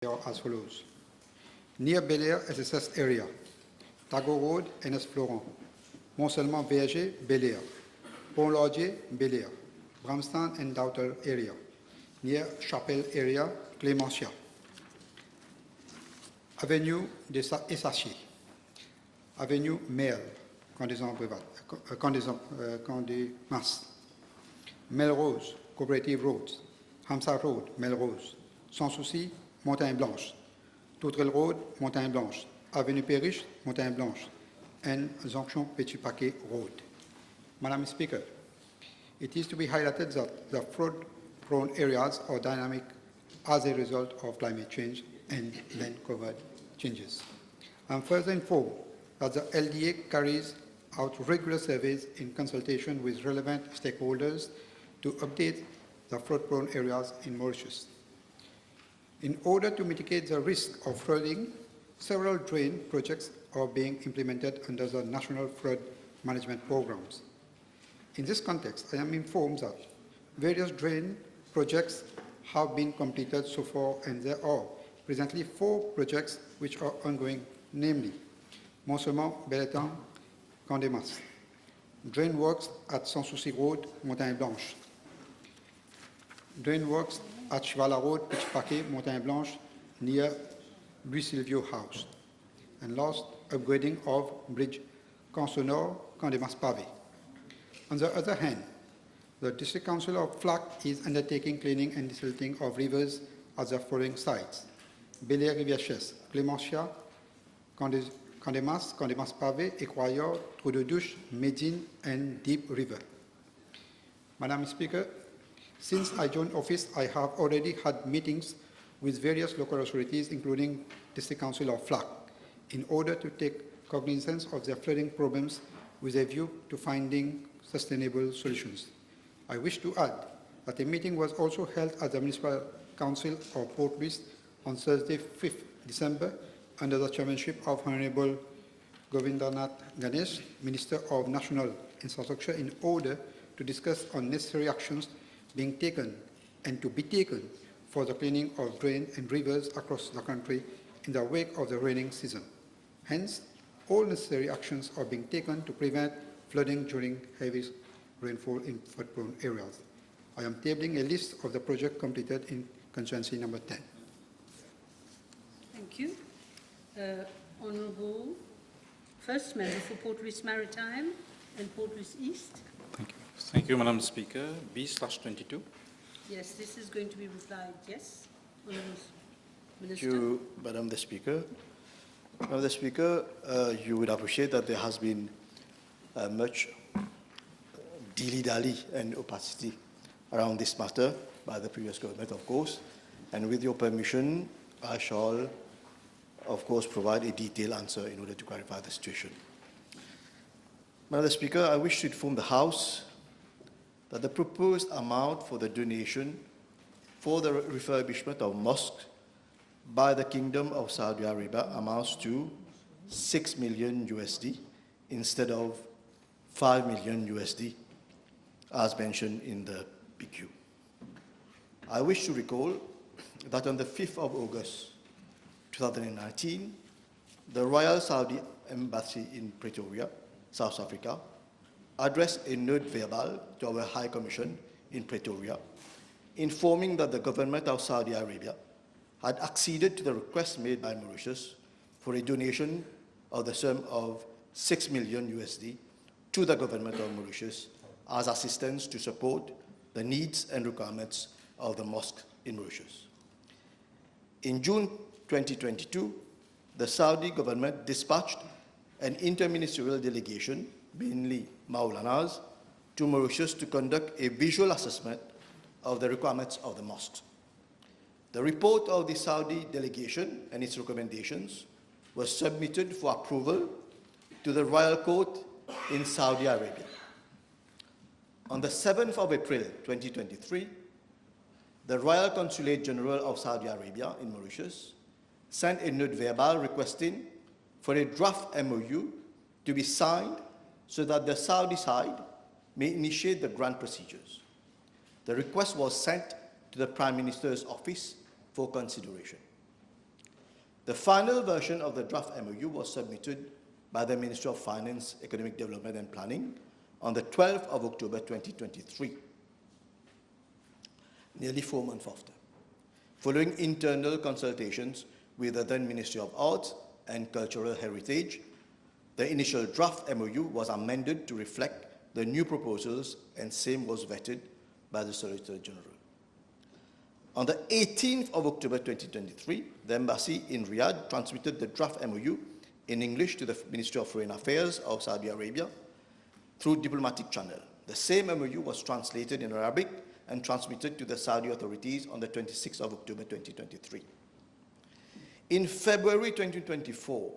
as follows. Near Bel-Air SSS area, Tago Road, NS Florent, Mont-Seulement VG, Bel-Air, Pont-Lodge, Bel-Air, Bramston and Doughter area, near Chapelle area, Clémentia, Avenue des Essachiers, Avenue Merle, Condé-Mas, Melrose, Cooperative Road, Hamsa Road, Melrose, Sans Souci, Montagne Blanche, Toutrel Road, Montagne Blanche, Avenue Périche, Montagne Blanche, and Jonction Petit Paquet Road. Madam Speaker, it is to be highlighted that the flood-prone areas are dynamic as a result of climate change and land cover changes. I am further informed that the LDA carries out regular surveys in consultation with relevant stakeholders to update the flood-prone areas in Mauritius. In order to mitigate the risk of flooding, several drain projects are being implemented under the National Flood Management Programs. In this context, I am informed that various drain projects have been completed so far, and there are presently 4 projects which are ongoing, namely Mont-Seulement, Bel-Étang, Condé-Mas, drain works at Sans Souci Road, Montagne Blanche, drain works at Chevala Road, Petit Paquet, Montagne Blanche, near Louis Silvio House, and last, upgrading of bridge Consonor, Condé-Mas Pavé. On the other hand, the District Council of Flacq is undertaking cleaning and desilting of rivers at the following sites: Bel-Air Rivière-Chesse, Clémentia, Condé-Mas, Condé-Mas Pavé, Équoyeur, Trou de Douche, Médine, and Deep River. Madam Speaker, since I joined office, I have already had meetings with various local authorities, including District Council of Flacq, in order to take cognizance of their flooding problems with a view to finding sustainable solutions. I wish to add that a meeting was also held at the Municipal Council of Port Louis on Thursday, 5th December, under the chairmanship of Honorable Govindranath Ganesh, Minister of National Infrastructure, in order to discuss on necessary actions being taken and to be taken for the cleaning of drains and rivers across the country in the wake of the raining season. Hence, all necessary actions are being taken to prevent flooding during heavy rainfall in flood-prone areas. I am tabling a list of the projects completed in constituency number 10. Thank you. Honourable First Member for Port Louis Maritime and Port Louis East. Thank you. Thank you, Madam Speaker. B/22. Yes, this is going to be replied. Yes, Honourable Minister. Thank you, Madam the Speaker. Madam the Speaker, you would appreciate that there has been much dilly-dally and opacity around this matter by the previous government, of course. And with your permission, I shall, of course, provide a detailed answer in order to clarify the situation. Madam the Speaker, I wish to inform the House that the proposed amount for the donation for the refurbishment of mosques by the Kingdom of Saudi Arabia amounts to $6 million USD instead of $5 million USD, as mentioned in the PQ. I wish to recall that on the 5th of August 2019, the Royal Saudi Embassy in Pretoria, South Africa, addressed a note verbal to our High Commission in Pretoria, informing that the government of Saudi Arabia had acceded to the request made by Mauritius for a donation of the sum of $6 million USD to the government of Mauritius as assistance to support the needs and requirements of the mosque in Mauritius. In June 2022, the Saudi government dispatched an interministerial delegation, mainly Maulanas, to Mauritius to conduct a visual assessment of the requirements of the mosques. The report of the Saudi delegation and its recommendations was submitted for approval to the Royal Court in Saudi Arabia. On the 7th of April 2023, the Royal Consulate General of Saudi Arabia in Mauritius sent a note verbal requesting for a draft MOU to be signed so that the Saudi side may initiate the grant procedures. The request was sent to the Prime Minister's office for consideration. The final version of the draft MOU was submitted by the Ministry of Finance, Economic Development and Planning on the 12th of October 2023, nearly 4 months after, following internal consultations with the then Ministry of Arts and Cultural Heritage. The initial draft MOU was amended to reflect the new proposals, and same was vetted by the Solicitor General. On the 18th of October 2023, the embassy in Riyadh transmitted the draft MOU in English to the Ministry of Foreign Affairs of Saudi Arabia through diplomatic channel. The same MOU was translated in Arabic and transmitted to the Saudi authorities on the 26th of October 2023. In February 2024,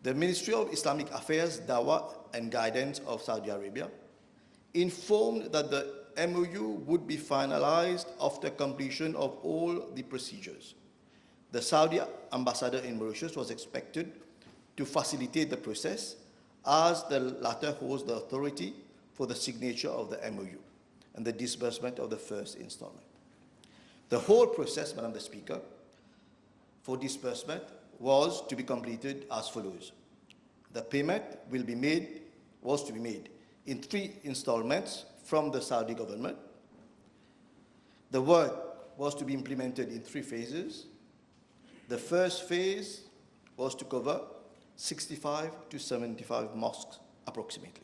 the Ministry of Islamic Affairs, Dawah and Guidance of Saudi Arabia informed that the MOU would be finalized after completion of all the procedures. The Saudi ambassador in Mauritius was expected to facilitate the process, as the latter holds the authority for the signature of the MOU and the disbursement of the first installment. The whole process, Madam the Speaker, for disbursement was to be completed as follows. The payment was to be made in 3 installments from the Saudi government. The work was to be implemented in 3 phases. The first phase was to cover 65 to 75 mosques approximately.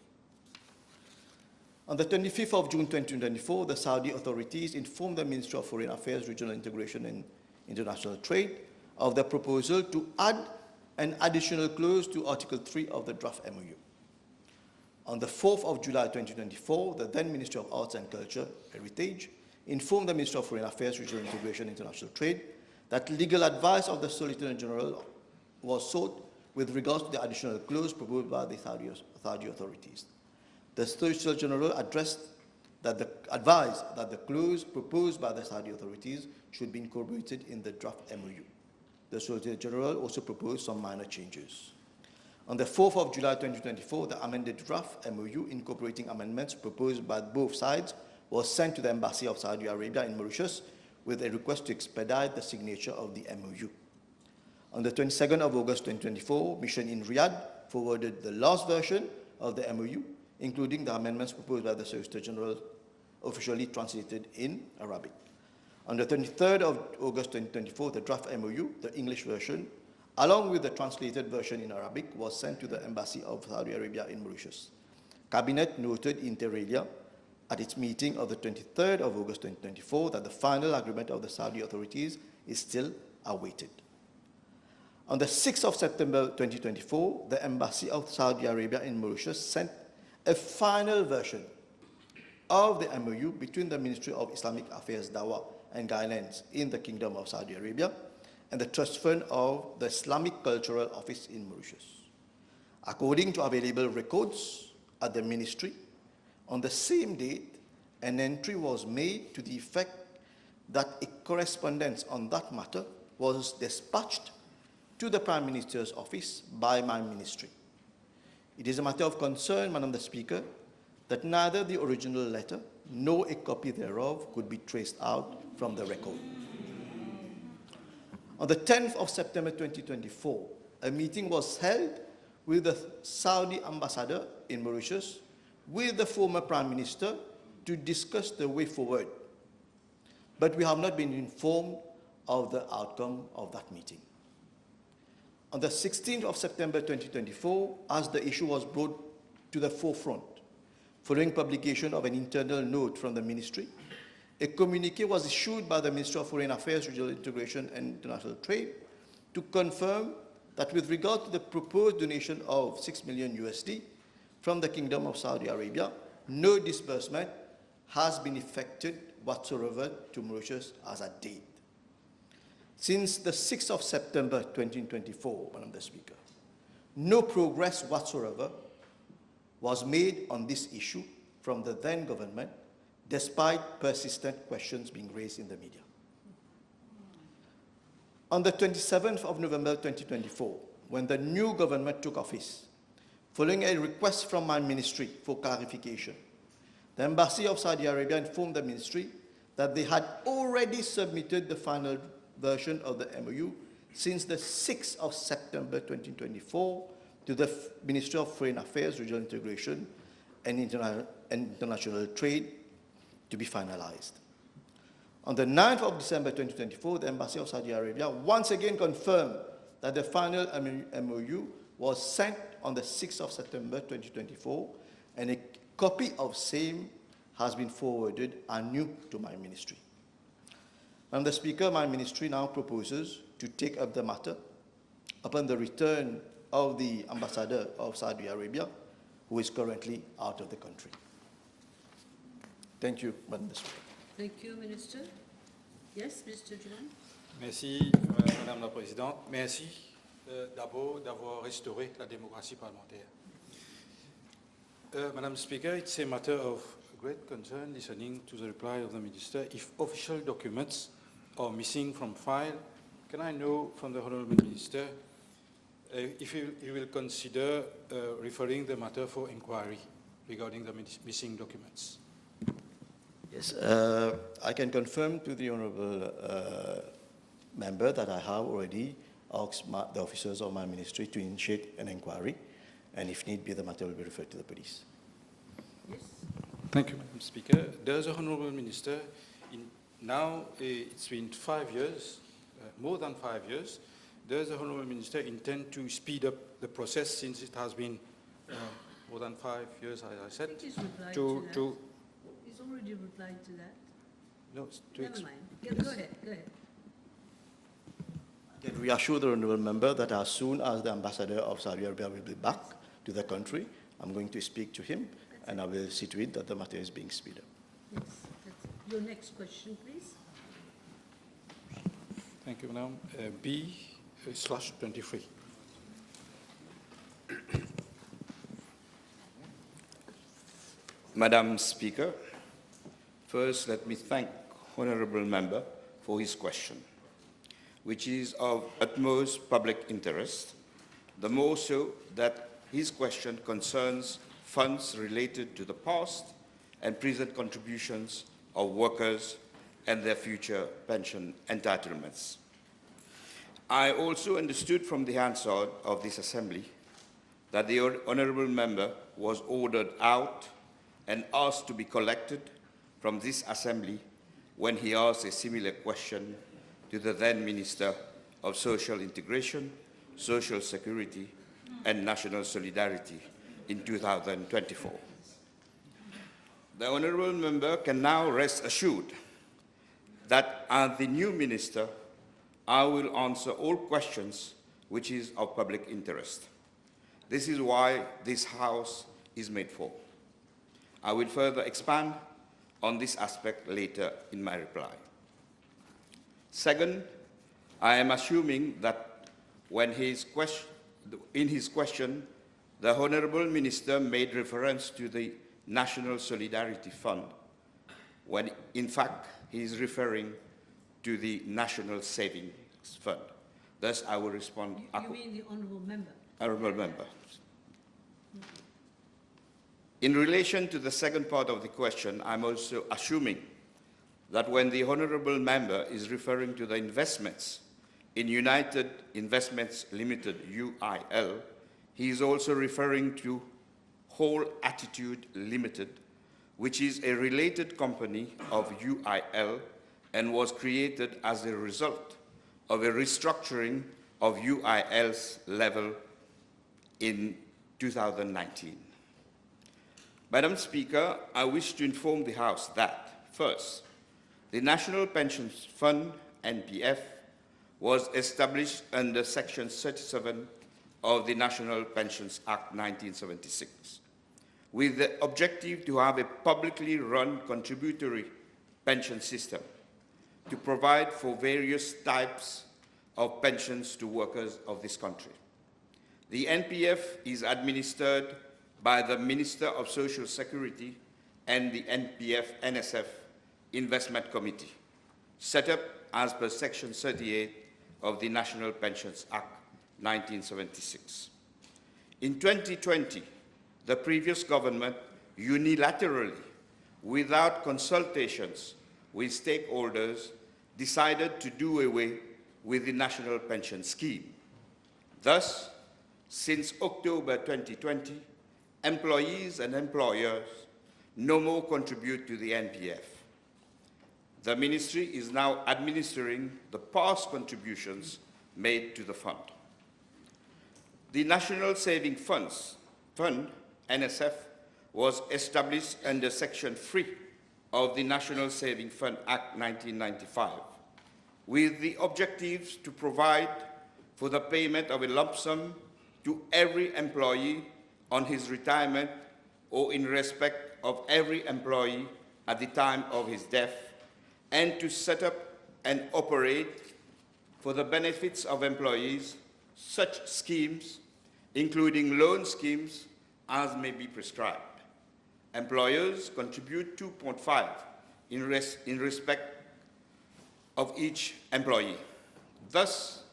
On the 25th of June 2024, the Saudi authorities informed the Ministry of Foreign Affairs, Regional Integration and International Trade of the proposal to add an additional clause to Article 3 of the draft MOU. On the 4th of July 2024, the then Ministry of Arts and Culture Heritage informed the Ministry of Foreign Affairs, Regional Integration and International Trade that legal advice of the Solicitor General was sought with regards to the additional clause proposed by the Saudi authorities. The Solicitor General advised that the clause proposed by the Saudi authorities should be incorporated in the draft MOU. The Solicitor General also proposed some minor changes. On the 4th of July 2024, the amended draft MOU incorporating amendments proposed by both sides was sent to the Embassy of Saudi Arabia in Mauritius with a request to expedite the signature of the MOU. On the 22nd of August 2024, Mission in Riyadh forwarded the last version of the MOU, including the amendments proposed by the Solicitor General, officially translated in Arabic. On the 23rd of August 2024, the draft MOU, the English version, along with the translated version in Arabic, was sent to the Embassy of Saudi Arabia in Mauritius. Cabinet noted inter alia at its meeting of the 23rd of August 2024 that the final agreement of the Saudi authorities is still awaited. On the 6th of September 2024, the Embassy of Saudi Arabia in Mauritius sent a final version of the MOU between the Ministry of Islamic Affairs, Dawah and Guidance in the Kingdom of Saudi Arabia and the Trust Fund of the Islamic Cultural Office in Mauritius. According to available records at the Ministry, on the same date, an entry was made to the effect that a correspondence on that matter was dispatched to the Prime Minister's office by my ministry. It is a matter of concern, Madam the Speaker, that neither the original letter nor a copy thereof could be traced out from the record. On the 10th of September 2024, a meeting was held with the Saudi ambassador in Mauritius with the former Prime Minister to discuss the way forward. But we have not been informed of the outcome of that meeting. On the 16th of September 2024, as the issue was brought to the forefront, following publication of an internal note from the Ministry, a communique was issued by the Ministry of Foreign Affairs, Regional Integration and International Trade to confirm that with regard to the proposed donation of $6 million from the Kingdom of Saudi Arabia, no disbursement has been effected whatsoever to Mauritius as at date. Since the 6th of September 2024, Madam the Speaker, no progress whatsoever was made on this issue from the then government, despite persistent questions being raised in the media. On the 27th of November 2024, when the new government took office, following a request from my ministry for clarification, the Embassy of Saudi Arabia informed the ministry that they had already submitted the final version of the MOU since the 6th of September 2024 to the Ministry of Foreign Affairs, Regional Integration and International Trade to be finalized. On the 9th of December 2024, the Embassy of Saudi Arabia once again confirmed that the final MOU was sent on the 6th of September 2024, and a copy of same has been forwarded anew to my ministry. Madam the Speaker, my ministry now proposes to take up the matter upon the return of the Ambassador of Saudi Arabia, who is currently out of the country. Thank you, Madam the Speaker. Thank you, Minister. Yes, Mr. Juman. Merci, Madame la Présidente. Merci d'abord d'avoir restauré la démocratie parlementaire. Madam Speaker, it's a matter of great concern listening to the reply of the Minister. If official documents are missing from file, can I know from the Honourable Minister if he will consider referring the matter for inquiry regarding the missing documents? Yes, I can confirm to the Honourable Member that I have already asked the officers of my ministry to initiate an inquiry, and if need be, the matter will be referred to the police. Yes. Thank you, Madam Speaker. Does the Honourable Minister, now it's been 5 years, more than 5 years, does the Honourable Minister intend to speed up the process since it has been more than 5 years, as I said? He's replied to that. He's already replied to that. No, Never mind. Yeah, go ahead, go ahead. Can reassure the Honourable Member that as soon as the Ambassador of Saudi Arabia will be back to the country, I'm going to speak to him, and I will see to it that the matter is being speeded up. Yes, that's your next question, please. Thank you, Madam. B/23. Madam Speaker, first let me thank Honourable Member for his question, which is of utmost public interest, the more so that his question concerns funds related to the past and present contributions of workers and their future pension entitlements. I also understood from the Hansard of this Assembly that the Honourable Member was ordered out and asked to be collected from this Assembly when he asked a similar question to the then Minister of Social Integration, Social Security and National Solidarity in 2024. The Honourable Member can now rest assured that as the new Minister, I will answer all questions which is of public interest. This is why this House is made for. I will further expand on this aspect later in my reply. Second, I am assuming that when in his question, the Honourable Minister made reference to the National Solidarity Fund, when in fact he is referring to the National Savings Fund. Thus, I will respond. You mean the Honourable Member? Honourable Member. In relation to the second part of the question, I'm also assuming that when the Honourable Member is referring to the investments in United Investments Limited, UIL, he is also referring to Whole Attitude Limited, which is a related company of UIL and was created as a result of a restructuring of UIL's level in 2019. Madam Speaker, I wish to inform the House that, first, the National Pension Fund, NPF, was established under Section 37 of the National Pensions Act 1976, with the objective to have a publicly run contributory pension system to provide for various types of pensions to workers of this country. The NPF is administered by the Minister of Social Security and the NPF-NSF Investment Committee, set up as per Section 38 of the National Pensions Act 1976. In 2020, the previous government unilaterally, without consultations with stakeholders, decided to do away with the National Pension Scheme. Thus, since October 2020, employees and employers no more contribute to the NPF. The Ministry is now administering the past contributions made to the fund. The National Saving Fund, NSF, was established under Section 3 of the National Saving Fund Act 1995, with the objectives to provide for the payment of a lump sum to every employee on his retirement or in respect of every employee at the time of his death, and to set up and operate for the benefits of employees such schemes, including loan schemes, as may be prescribed. Employers contribute 2.5 in respect of each employee. Thus,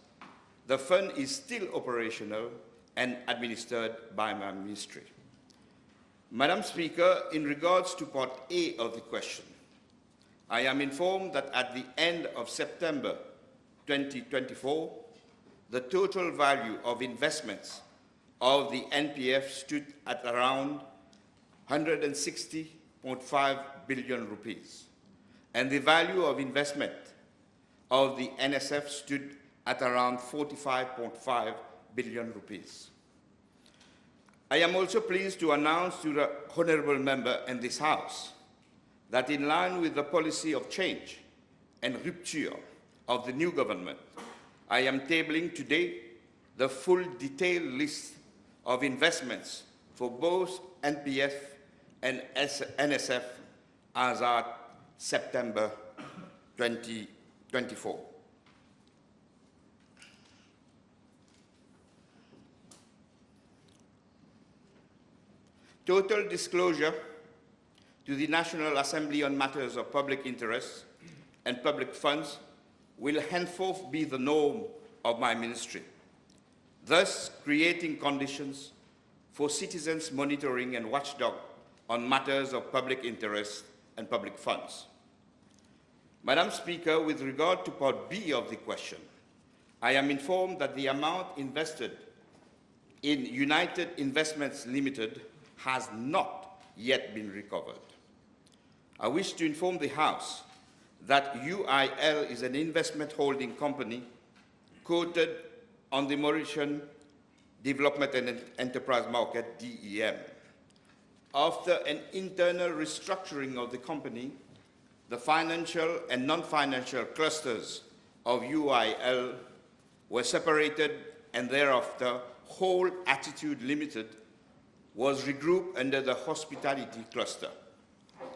the fund is still operational and administered by my ministry. Madam Speaker, in regards to Part A of the question, I am informed that at the end of September 2024, the total value of investments of the NPF stood at around 160.5 billion rupees, and the value of investment of the NSF stood at around 45.5 billion rupees. I am also pleased to announce to the Honourable Member in this House that in line with the policy of change and rupture of the new government, I am tabling today the full detailed list of investments for both NPF and NSF as at September 2024. Total disclosure to the National Assembly on matters of public interest and public funds will henceforth be the norm of my ministry, thus creating conditions for citizens' monitoring and watchdog on matters of public interest and public funds. Madam Speaker, with regard to Part B of the question, I am informed that the amount invested in United Investments Limited has not yet been recovered. I wish to inform the House that UIL is an investment holding company quoted on the Mauritian Development and Enterprise Market, DEM. After an internal restructuring of the company, the financial and non-financial clusters of UIL were separated, and thereafter Whole Attitude Limited was regrouped under the hospitality cluster.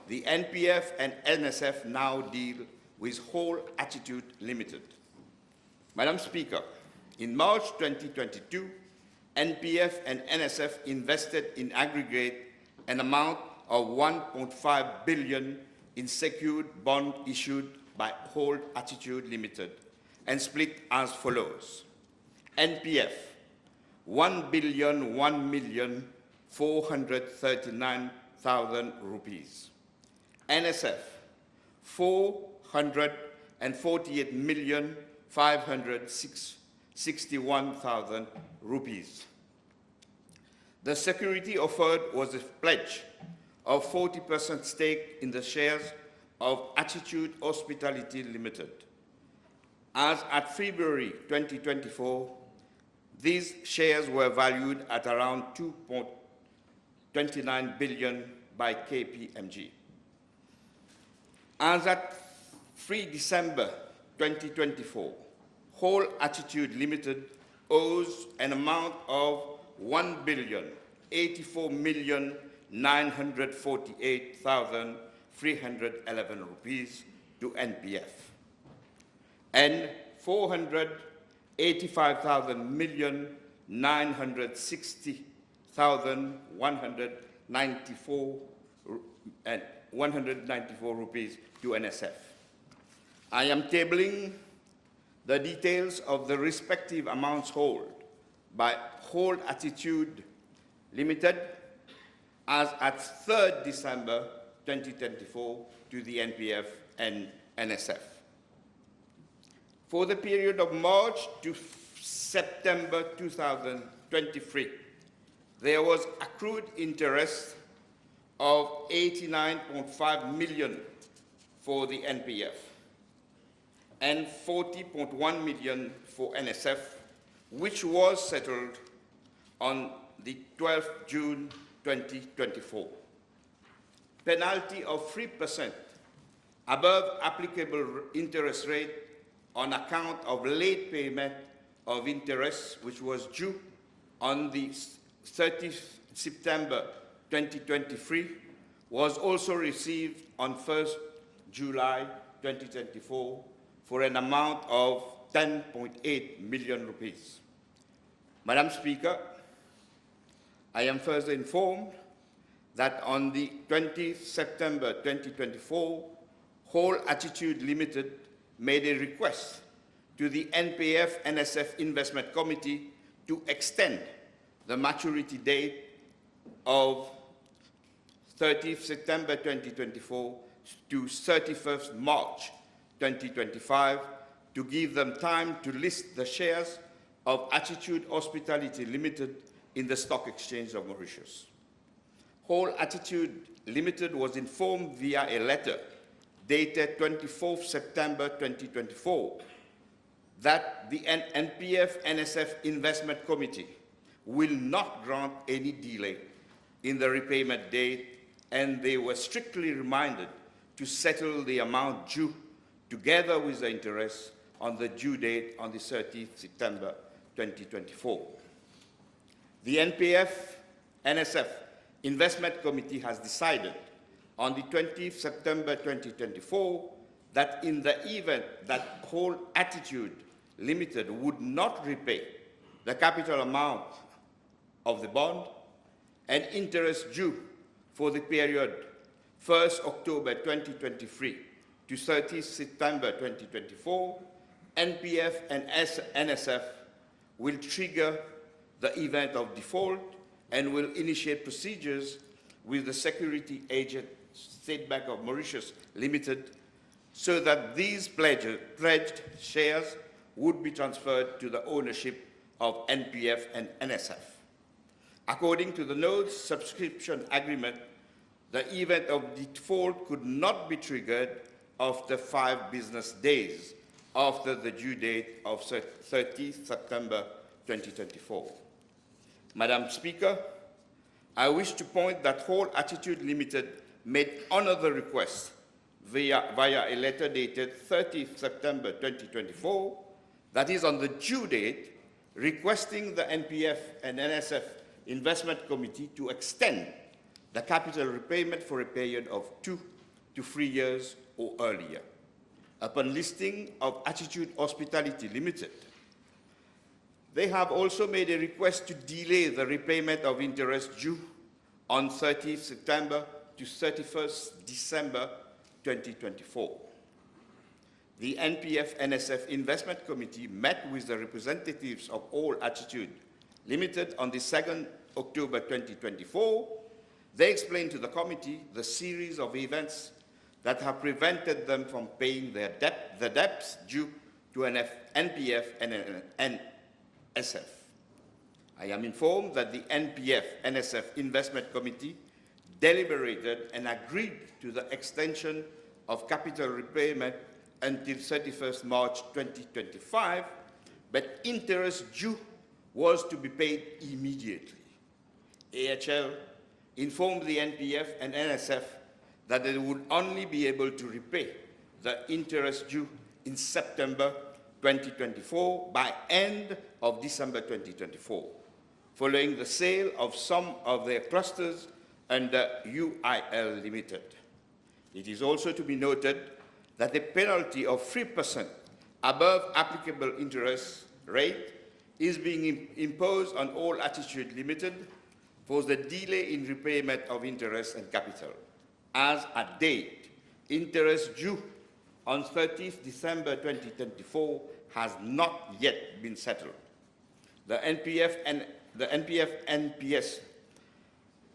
The NPF and NSF now deal with Whole Attitude Limited. Madam Speaker, in March 2022, NPF and NSF invested in aggregate an amount of 1.5 billion in secured bond issued by Whole Attitude Limited and split as follows. NPF, 1,001,439,000 rupees. NSF, 448,561,000 rupees. The security offered was a pledge of 40% stake in the shares of Attitude Hospitality Limited. As at February 2024, these shares were valued at around 2.29 billion by KPMG. As at 3 December 2024, Whole Attitude Limited owes an amount of 1,084,948,311 rupees to NPF and 485,960,194 rupees to NSF. I am tabling the details of the respective amounts held by Whole Attitude Limited as at 3rd December 2024 to the NPF and NSF. for the period of March to September 2023, there was accrued interest of 89.5 million for the NPF and 40.1 million for NSF, which was settled on the 12th June 2024. Penalty of 3% above applicable interest rate on account of late payment of interest, which was due on the 30th September 2023, was also received on 1st July 2024 for an amount of 10.8 million rupees. Madam Speaker, I am further informed that on the 20th September 2024, Whole Attitude Limited made a request to the NPF-NSF Investment Committee to extend the maturity date of 30th September 2024 to 31st March 2025 to give them time to list the shares of Attitude Hospitality Limited in the Stock Exchange of Mauritius. Whole Attitude Limited was informed via a letter dated 24th September 2024 that the NPF-NSF Investment Committee will not grant any delay in the repayment date, and they were strictly reminded to settle the amount due together with the interest on the due date on the 30th September 2024. The NPF-NSF Investment Committee has decided on the 20th September 2024 that in the event that Whole Attitude Limited would not repay the capital amount of the bond and interest due for the period 1st October 2023 to 30th September 2024, NPF and NSF will trigger the event of default and will initiate procedures with the security agent State Bank of Mauritius Limited so that these pledged shares would be transferred to the ownership of NPF and NSF. According to the notes subscription agreement, the event of default could not be triggered after 5 business days after the due date of 30th September 2024. Madam Speaker, I wish to point that Whole Attitude Limited made another request via a letter dated 30th September 2024, that is on the due date, requesting the NPF and NSF Investment Committee to extend the capital repayment for a period of 2 to 3 years or earlier. Upon listing of Attitude Hospitality Limited, they have also made a request to delay the repayment of interest due on 30th September to 31st December 2024. The NPF-NSF Investment Committee met with the representatives of Whole Attitude Limited on the 2nd October 2024. They explained to the committee the series of events that have prevented them from paying the debts due to NPF and NSF. I am informed that the NPF-NSF Investment Committee deliberated and agreed to the extension of capital repayment until 31st March 2025, but interest due was to be paid immediately. AHL informed the NPF and NSF that they would only be able to repay the interest due in September 2024 by end of December 2024, following the sale of some of their clusters under UIL Limited. It is also to be noted that the penalty of 3% above applicable interest rate is being imposed on Whole Attitude Limited for the delay in repayment of interest and capital. As at date, interest due on 30th December 2024 has not yet been settled. The NPF-NPS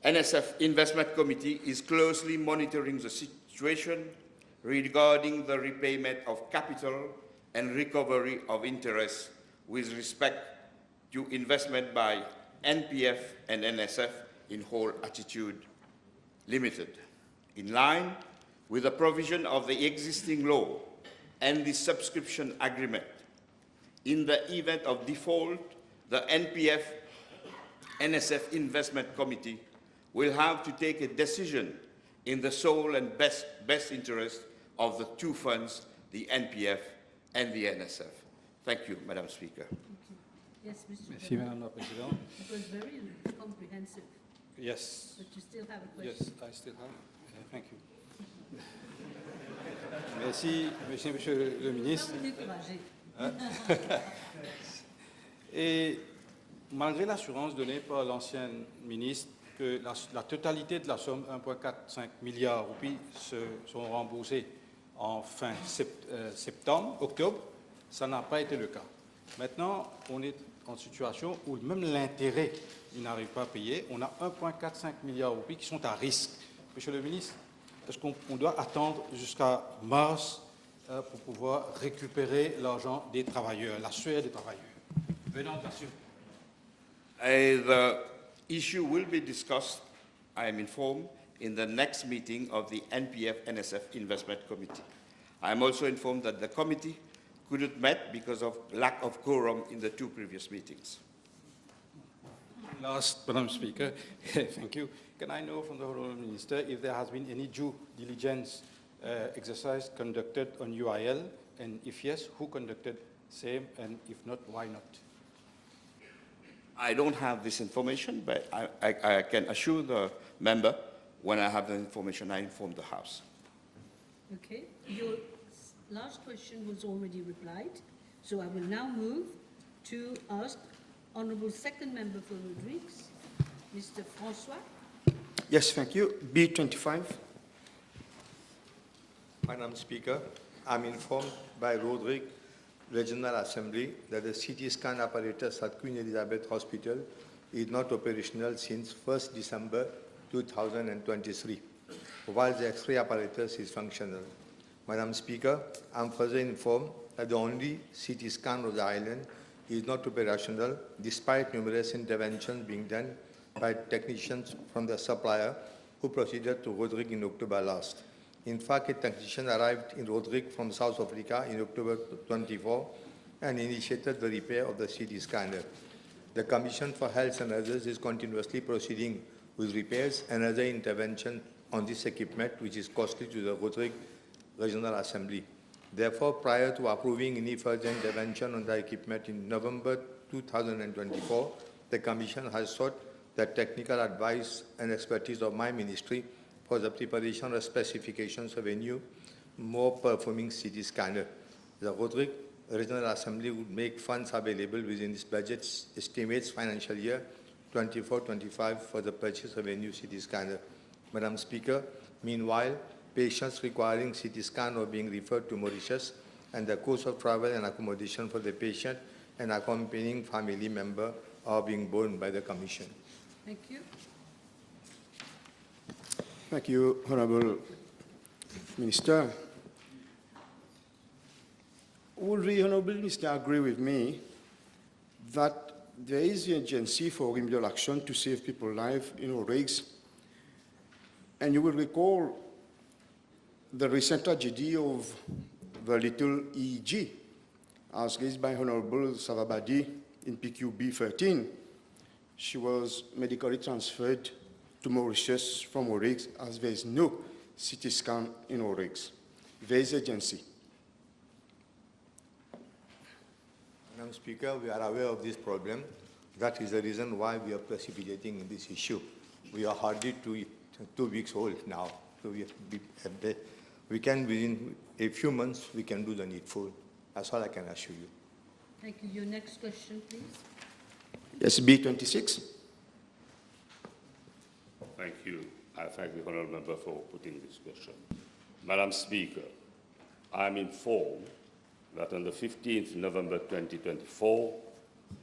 NSF Investment Committee is closely monitoring the situation regarding the repayment of capital and recovery of interest with respect to investment by NPF and NSF in Whole Attitude Limited, in line with the provision of the existing law and the subscription agreement. In the event of default, the NPF NSF Investment Committee will have to take a decision in the sole and best interest of the two funds, the NPF and the NSF. Thank you, Madam Speaker. Yes, Mr. Merci, Chairman. Madame la Présidente. It was very comprehensive, Yes. but you still have a question. Yes, I still have. Thank you. Merci, Monsieur le Ministre. Pas vous décourager. Et malgré l'assurance donnée par l'ancienne ministre que la totalité de la somme, 1,45 milliard de roupies, sont remboursées en fin octobre, ça n'a pas été le cas. Maintenant, on est en situation où même l'intérêt, il n'arrive pas à payer. On a 1,45 milliard de roupies qui sont à risque. Monsieur le ministre, est-ce qu'on doit attendre jusqu'à mars pour pouvoir récupérer l'argent des travailleurs, la sueur des travailleurs venant de la sueur? The issue will be discussed, I am informed, in the next meeting of the NPF-NSF Investment Committee. I am also informed that the committee couldn't meet because of lack of quorum in the two previous meetings. Last, Madam Speaker, thank you. Can I know from the Honourable Minister if there has been any due diligence exercise conducted on UIL, and if yes, who conducted same, and if not, why not? I don't have this information, but I can assure the member when I have the information, I inform the House. Okay, your last question was already replied, so I will now move to ask Honourable Second Member for Rodrigues, Mr. François. Yes, thank you. B25. Madam Speaker, I'm informed by Rodrigues Regional Assembly that the CT scan apparatus at Queen Elizabeth Hospital is not operational since 1st December 2023, while the X-ray apparatus is functional. Madam Speaker, I'm further informed that the only CT scan of the island is not operational despite numerous interventions being done by technicians from the supplier who proceeded to Rodrigues in October last. In fact, a technician arrived in Rodrigues from South Africa in October 24 and initiated the repair of the CT scanner. The Commission for Health and others is continuously proceeding with repairs and other intervention on this equipment, which is costly to the Rodrigues Regional Assembly. Therefore, prior to approving any further intervention on the equipment in November 2024, the Commission has sought the technical advice and expertise of my ministry for the preparation of specifications of a new, more performing CT scanner. The Rodrigues Regional Assembly would make funds available within its budget estimates financial year 24-25 for the purchase of a new CT scanner. Madam Speaker, meanwhile, patients requiring CT scan are being referred to Mauritius, and the cost of travel and accommodation for the patient and accompanying family member are being borne by the Commission. Thank you. Thank you, Honourable Minister. Would the Honourable Minister agree with me that there is the agency for remedial action to save people's lives in Rodrigues? And you will recall the recent tragedy of the little EG, as raised by Honourable Savabadi in PQB 13. She was medically transferred to Mauritius from Rodrigues, as there is no CT scan in Rodrigues. There is agency. Madam Speaker, we are aware of this problem. That is the reason why we are precipitating in this issue. We are hardly 2 weeks old now. So we can, within a few months, we can do the needful. That's all I can assure you. Thank you. Your next question, please. Yes, B26. Thank you. I thank the Honourable Member for putting this question. Madam Speaker, I am informed that on the 15th November 2024,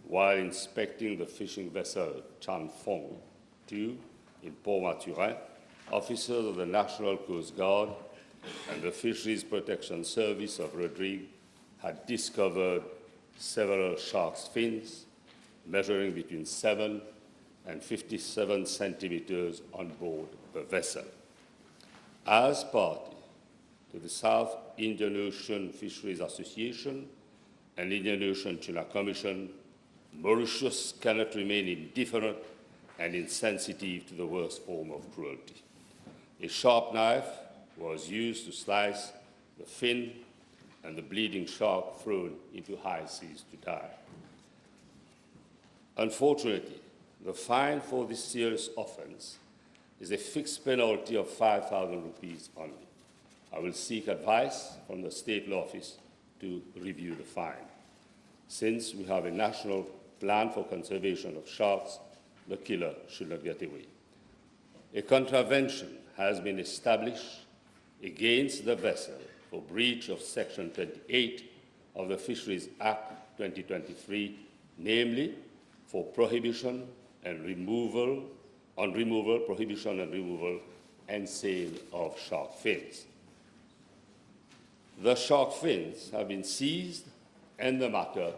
while inspecting the fishing vessel Chan Fong 2 in Port-Maturin, officers of the National Coast Guard and the Fisheries Protection Service of Rodrigues had discovered several shark's fins measuring between 7 and 57 centimeters on board the vessel. As party to the South Indian Ocean Fisheries Association and Indian Ocean Tuna Commission, Mauritius cannot remain indifferent and insensitive to the worst form of cruelty. A sharp knife was used to slice the fin and the bleeding shark thrown into high seas to die. Unfortunately, the fine for this serious offence is a fixed penalty of 5,000 rupees only. I will seek advice from the State Law Office to review the fine. Since we have a national plan for conservation of sharks, the killer should not get away. A contravention has been established against the vessel for breach of Section 28 of the Fisheries Act 2023, namely for prohibition and removal, prohibition and removal and sale of shark fins. The shark fins have been seized and the matter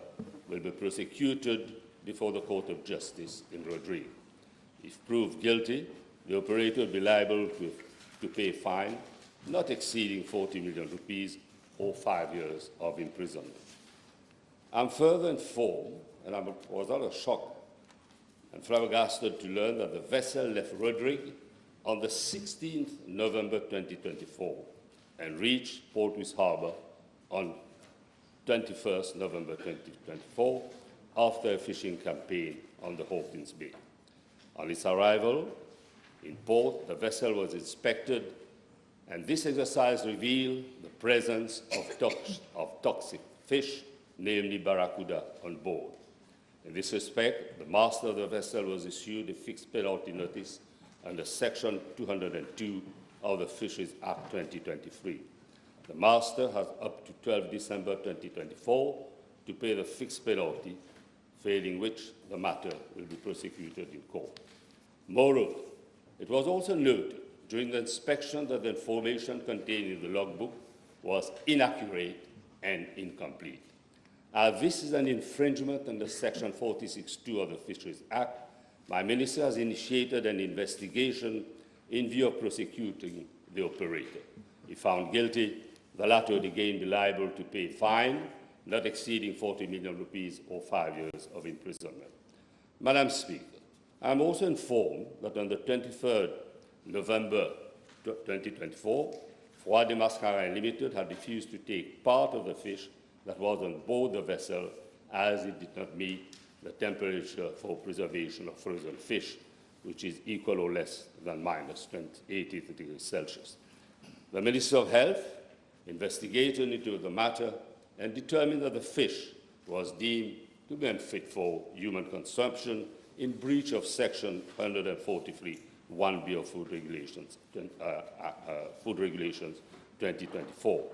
will be prosecuted before the Court of Justice in Rodrigues. If proved guilty, the operator will be liable to pay a fine not exceeding 40 million rupees or 5 years of imprisonment. I'm further informed, and I was rather shocked and flabbergasted to learn that the vessel left Rodrigues on the 16th November 2024 and reached Port Louis Harbour on 21st November 2024 after a fishing campaign on the Hawkins Bay. On its arrival in port, the vessel was inspected, and this exercise revealed the presence of toxic fish, namely barracuda, on board. In this respect, the master of the vessel was issued a fixed penalty notice under Section 202 of the Fisheries Act 2023. The master has up to 12 December 2024 to pay the fixed penalty, failing which the matter will be prosecuted in court. Moreover, it was also noted during the inspection that the information contained in the logbook was inaccurate and incomplete. As this is an infringement under Section 46(2) of the Fisheries Act, my minister has initiated an investigation in view of prosecuting the operator. If found guilty, the latter would again be liable to pay a fine not exceeding 40 million rupees or 5 years of imprisonment. Madam Speaker, I am also informed that on the 23rd November 2024, Froid de Mascarin Limited had refused to take part of the fish that was on board the vessel as it did not meet the temperature for preservation of frozen fish, which is equal or less than minus 80 degrees Celsius. The Minister of Health investigated into the matter and determined that the fish was deemed to be unfit for human consumption in breach of Section 143 1B of Food Regulations 2024.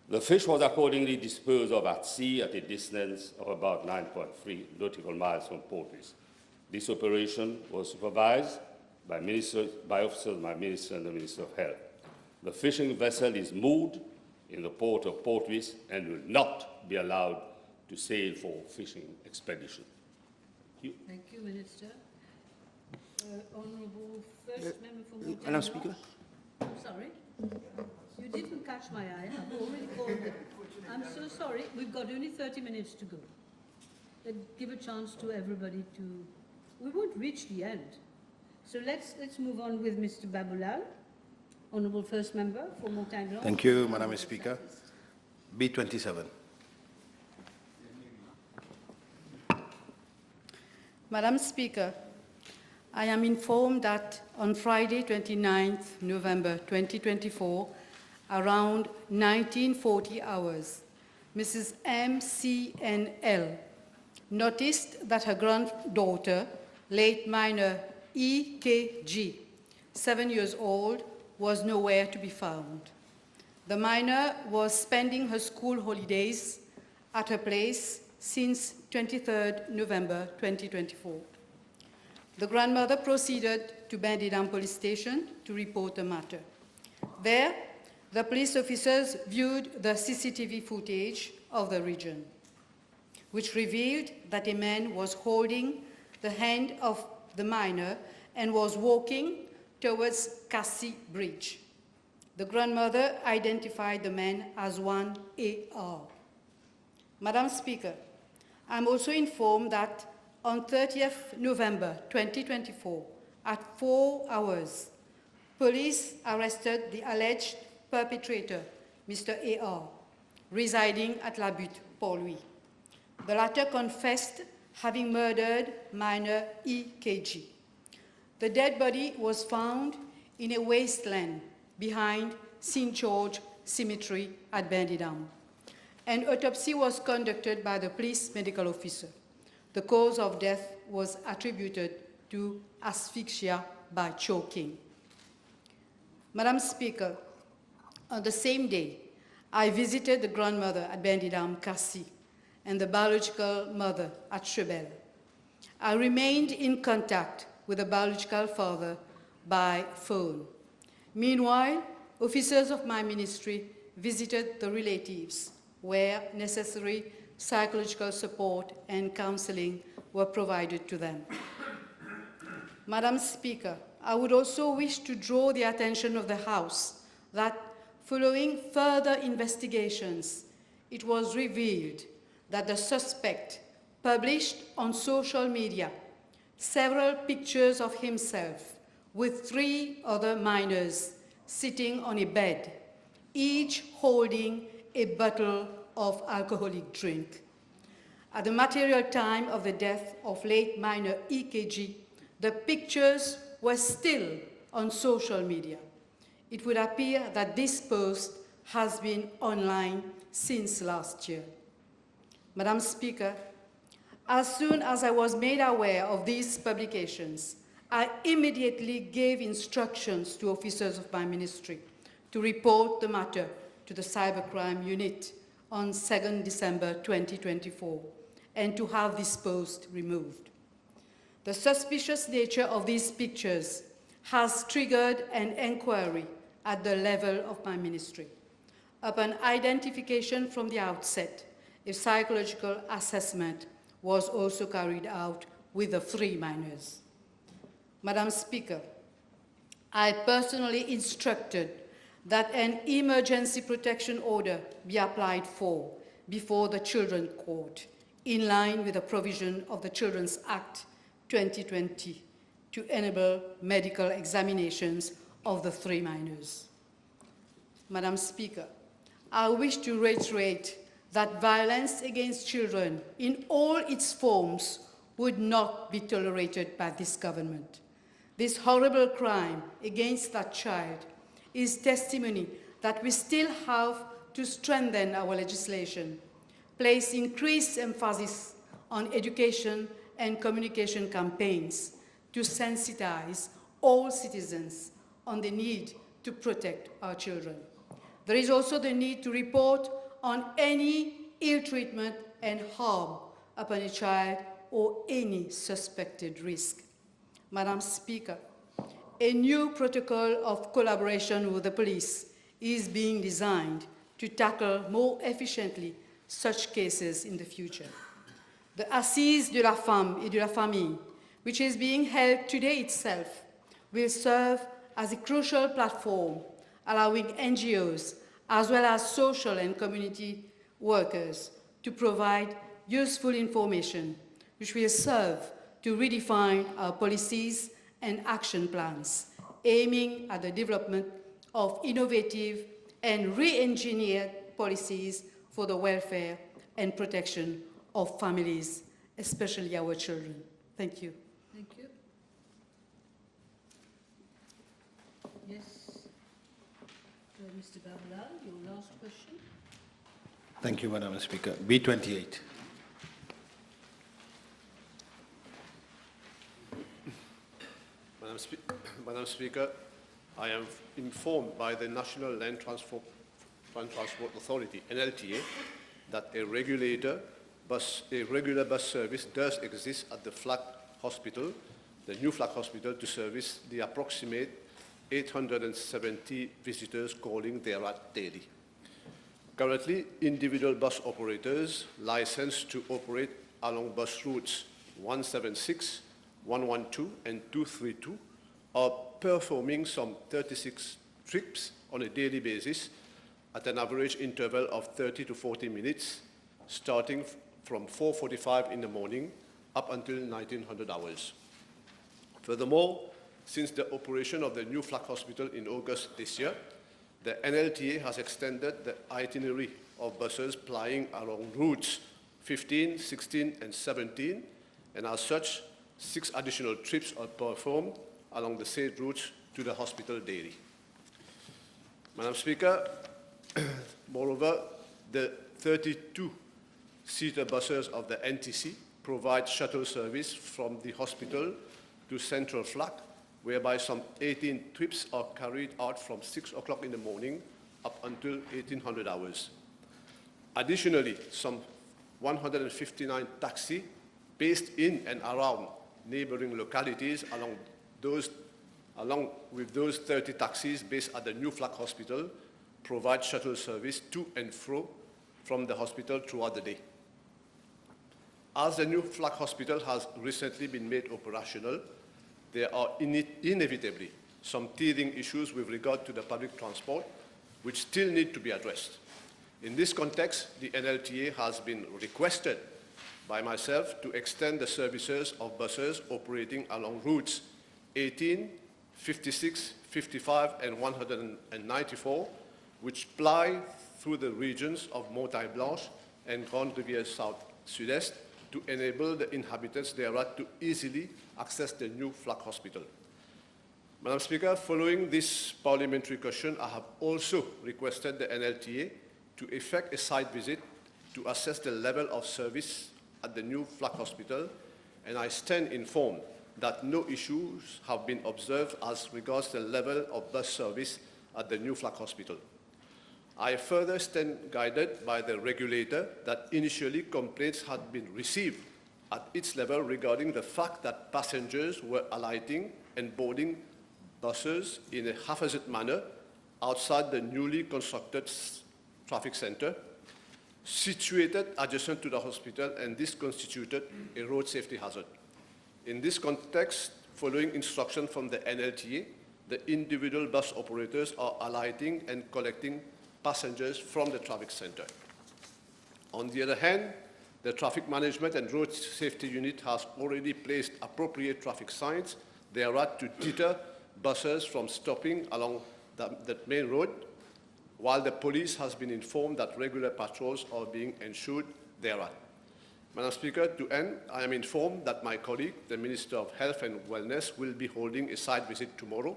The fish was accordingly disposed of at sea at a distance of about 9.3 nautical miles from Port Louis. This operation was supervised by officers of my minister and the Minister of Health. The fishing vessel is moored in the port of Port Louis and will not be allowed to sail for fishing expedition. Thank you, Minister. Honourable First Member for Montagne. Madam Speaker. I'm sorry. You didn't catch my eye. I've already called it. I'm so sorry. We've got only 30 minutes to go. Let's give a chance to everybody to... We won't reach the end. So let's move on with Mr. Babulal, Honourable First Member for Montagne. Thank you, Madam Speaker. B27. Madam Speaker, I am informed that on Friday, 29th November 2024, around 1940 hours, Mrs. M.C.N.L. noticed that her granddaughter, late minor E.K.G., 7 years old, was nowhere to be found. The minor was spending her school holidays at her place since 23rd November 2024. The grandmother proceeded to Bandidam police station to report the matter. There, the police officers viewed the CCTV footage of the region, which revealed that a man was holding the hand of the minor and was walking towards Cassie Bridge. The grandmother identified the man as one AR. Madam Speaker, I'm also informed that on 30th November 2024, at 4 hours, police arrested the alleged perpetrator, Mr. AR, residing at La Butte, Port-Louis. The latter confessed having murdered minor EKG. The dead body was found in a wasteland behind St. George Cemetery at Bandidam. An autopsy was conducted by the police medical officer. The cause of death was attributed to asphyxia by choking. Madam Speaker, on the same day, I visited the grandmother at Bandidam, Cassie, and the biological mother at Chebel. I remained in contact with the biological father by phone. Meanwhile, officers of my ministry visited the relatives, where necessary psychological support and counseling were provided to them. Madam Speaker, I would also wish to draw the attention of the House that following further investigations, it was revealed that the suspect published on social media several pictures of himself with 3 other minors sitting on a bed, each holding a bottle of alcoholic drink. At the material time of the death of late minor EKG, the pictures were still on social media. It would appear that this post has been online since last year. Madam Speaker, as soon as I was made aware of these publications, I immediately gave instructions to officers of my ministry to report the matter to the Cybercrime Unit on 2nd December 2024 and to have this post removed. The suspicious nature of these pictures has triggered an inquiry at the level of my ministry. Upon identification from the outset, a psychological assessment was also carried out with the 3 minors. Madam Speaker, I personally instructed that an emergency protection order be applied for before the Children's Court, in line with the provision of the Children's Act 2020 to enable medical examinations of the 3 minors. Madam Speaker, I wish to reiterate that violence against children in all its forms would not be tolerated by this government. This horrible crime against that child is testimony that we still have to strengthen our legislation, place increased emphasis on education and communication campaigns to sensitize all citizens on the need to protect our children. There is also the need to report on any ill treatment and harm upon a child or any suspected risk. Madam Speaker, a new protocol of collaboration with the police is being designed to tackle more efficiently such cases in the future. The Assise de la Femme et de la Famille, which is being held today itself, will serve as a crucial platform allowing NGOs as well as social and community workers to provide useful information which will serve to redefine our policies and action plans, aiming at the development of innovative and re-engineered policies for the welfare and protection of families, especially our children. Thank you. Thank you. Yes. Mr. Babla, your last question. Thank you, Madam Speaker. B28. Madam Speaker, I am informed by the National Land Transport Authority, NLTA, that a regular bus service does exist at the Flacq Hospital, the new Flacq Hospital, to service the approximate 870 visitors calling thereat daily. Currently, individual bus operators licensed to operate along bus routes 176, 112, and 232 are performing some 36 trips on a daily basis at an average interval of 30 to 40 minutes, starting from 4:45 in the morning up until 1900 hours. Furthermore, since the operation of the new Flacq Hospital in August this year, the NLTA has extended the itinerary of buses plying along routes 15, 16, and 17, and as such, 6 additional trips are performed along the said routes to the hospital daily. Madam Speaker, moreover, the 32-seater buses of the NTC provide shuttle service from the hospital to Central Flacq, whereby some 18 trips are carried out from 6 o'clock in the morning up until 1800 hours. Additionally, some 159 taxis based in and around neighboring localities along with those 30 taxis based at the new Flacq Hospital provide shuttle service to and fro from the hospital throughout the day. As the new Flacq Hospital has recently been made operational, there are inevitably some teething issues with regard to the public transport which still need to be addressed. In this context, the NLTA has been requested by myself to extend the services of buses operating along routes 18, 56, 55, and 194, which ply through the regions of Montagne Blanche and Grande Rivière South-Sud-Est to enable the inhabitants thereat to easily access the new Flacq Hospital. Madam Speaker, following this parliamentary question, I have also requested the NLTA to effect a site visit to assess the level of service at the new Flacq Hospital, and I stand informed that no issues have been observed as regards the level of bus service at the new Flacq Hospital. I further stand guided by the regulator that initially complaints had been received at its level regarding the fact that passengers were alighting and boarding buses in a haphazard manner outside the newly constructed traffic center situated adjacent to the hospital, and this constituted a road safety hazard. In this context, following instruction from the NLTA, the individual bus operators are alighting and collecting passengers from the traffic center. On the other hand, the Traffic Management and Road Safety Unit has already placed appropriate traffic signs thereat to deter buses from stopping along the main road, while the police has been informed that regular patrols are being ensured thereat. Madam Speaker, to end, I am informed that my colleague, the Minister of Health and Wellness, will be holding a site visit tomorrow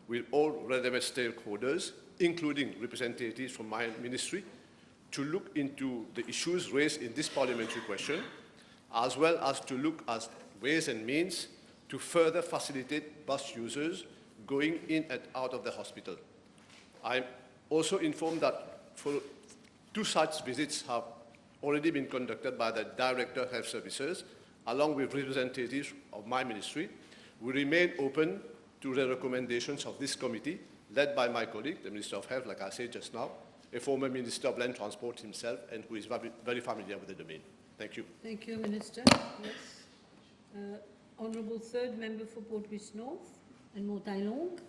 with all relevant stakeholders, including representatives from my ministry, to look into the issues raised in this parliamentary question, as well as to look at ways and means to further facilitate bus users going in and out of the hospital. I am also informed that 2 such visits have already been conducted by the Director of Health Services, along with representatives of my ministry. We remain open to the recommendations of this committee, led by my colleague, the Minister of Health, like I said just now, a former Minister of Land Transport himself, and who is very familiar with the domain. Thank you. Thank you, Minister. Yes. Honourable Third Member for Port-Louis North and Montagne Longue.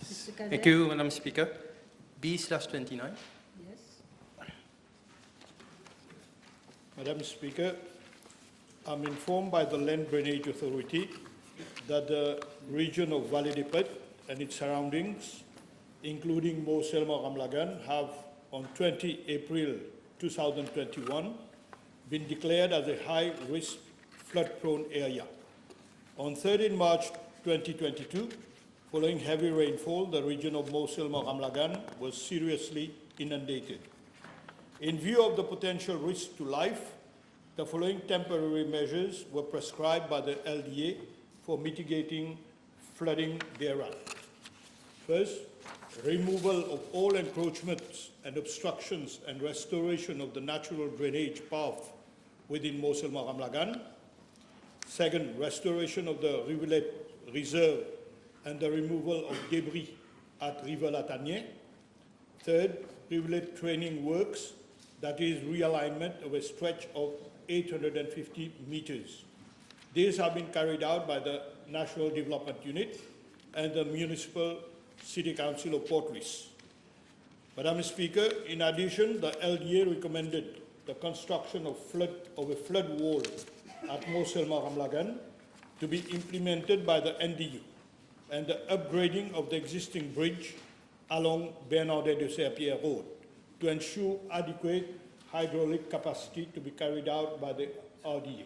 Mr. Cadet. Thank you, Madam Speaker. B/29. Yes. Madam Speaker, I'm informed by the Land Drainage Authority that the region of Vallee de Pretres and its surroundings, including Mosque-Ramlagan, have on 20 April 2021 been declared as a high-risk flood-prone area. On 13 March 2022, following heavy rainfall, the region of Mosque-Ramlagan was seriously inundated. In view of the potential risk to life, the following temporary measures were prescribed by the LDA for mitigating flooding thereat. First, removal of all encroachments and obstructions and restoration of the natural drainage path within Mosque-Ramlagan. Second, restoration of the rivulet reserve and the removal of debris at River Latanier. Third, privileged training works, that is realignment of a stretch of 850 meters. These have been carried out by the National Development Unit and the Municipal City Council of Pretres. Madam Speaker, in addition, the LDA recommended the construction of a flood wall at Moselma Ramlagan to be implemented by the NDU and the upgrading of the existing bridge along Bernardet de Saint-Pierre Road to ensure adequate hydraulic capacity to be carried out by the RDA.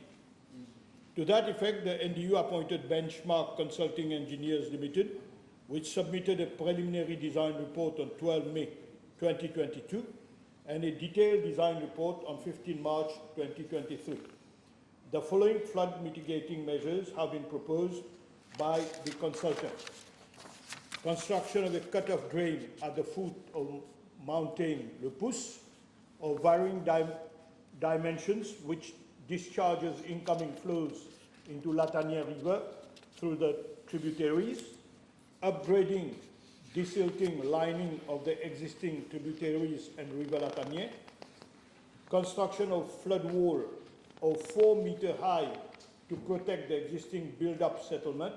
To that effect, the NDU appointed Benchmark Consulting Engineers Limited, which submitted a preliminary design report on 12 May 2022 and a detailed design report on 15 March 2023. The following flood mitigating measures have been proposed by the consultant. Construction of a cut-off drain at the foot of Mountain Le Pouce of varying dimensions, which discharges incoming flows into Latanier River through the tributaries, upgrading desilting lining of the existing tributaries and River Latanier, construction of flood wall of 4 meters high to protect the existing build-up settlement,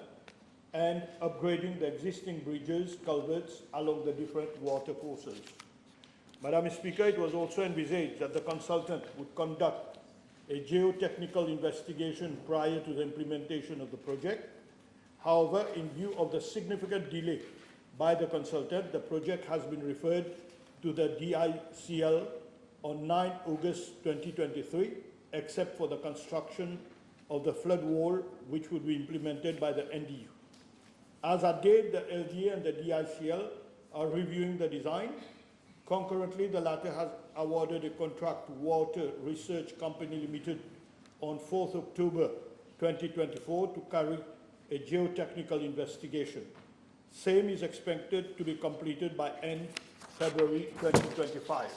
and upgrading the existing bridges, culverts along the different water courses. Madam Speaker, it was also envisaged that the consultant would conduct a geotechnical investigation prior to the implementation of the project. However, in view of the significant delay by the consultant, the project has been referred to the DICL on 9 August 2023, except for the construction of the flood wall, which would be implemented by the NDU. As at date, the LDA and the DICL are reviewing the design. Concurrently, the latter has awarded a contract to Water Research Company Limited on 4th October 2024 to carry a geotechnical investigation. Same is expected to be completed by end February 2025.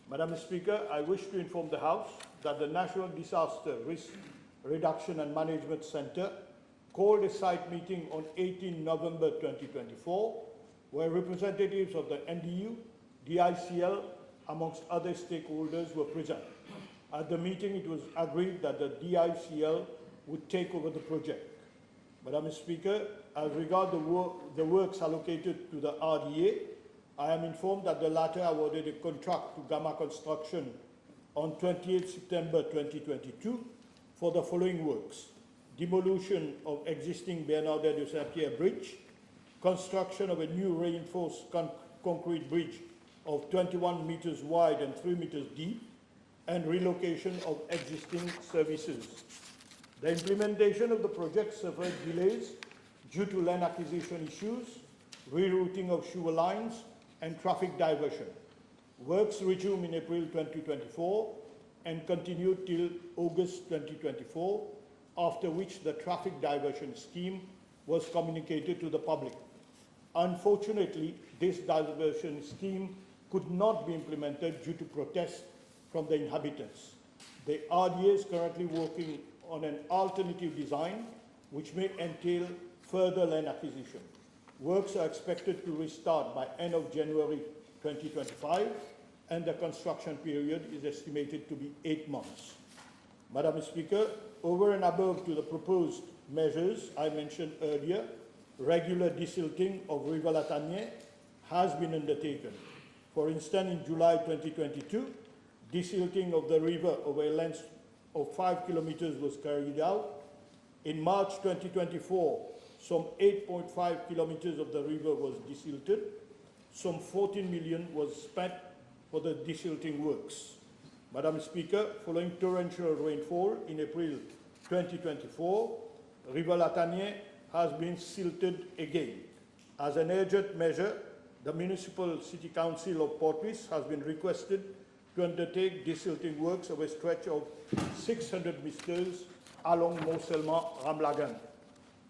Madam Speaker, I wish to inform the House that the National Disaster Risk Reduction and Management Center called a site meeting on 18 November 2024, where representatives of the NDU, DICL, amongst other stakeholders, were present. At the meeting, it was agreed that the DICL would take over the project. Madam Speaker, as regards the works allocated to the RDA, I am informed that the latter awarded a contract to Gamma Construction on 28 September 2022 for the following works: demolition of existing Bernardet de Saint-Pierre Bridge, construction of a new reinforced concrete bridge of 21 meters wide and 3 meters deep, and relocation of existing services. The implementation of the project suffered delays due to land acquisition issues, rerouting of sewer lines, and traffic diversion. Works resumed in April 2024 and continued till August 2024, after which the traffic diversion scheme was communicated to the public. Unfortunately, this diversion scheme could not be implemented due to protests from the inhabitants. The RDA is currently working on an alternative design which may entail further land acquisition. Works are expected to restart by end of January 2025, and the construction period is estimated to be 8 months. Madam Speaker, over and above to the proposed measures I mentioned earlier, regular desilting of River Latanier has been undertaken. For instance, in July 2022, desilting of the river over a length of 5 kilometers was carried out. In March 2024, some 8.5 kilometers of the river was desilted. Some 14 million was spent for the desilting works. Madam Speaker, following torrential rainfall in April 2024, River Latanier has been silted again. As an urgent measure, the Municipal City Council of Pretres has been requested to undertake desilting works of a stretch of 600 meters along Moselma-Ramlagan.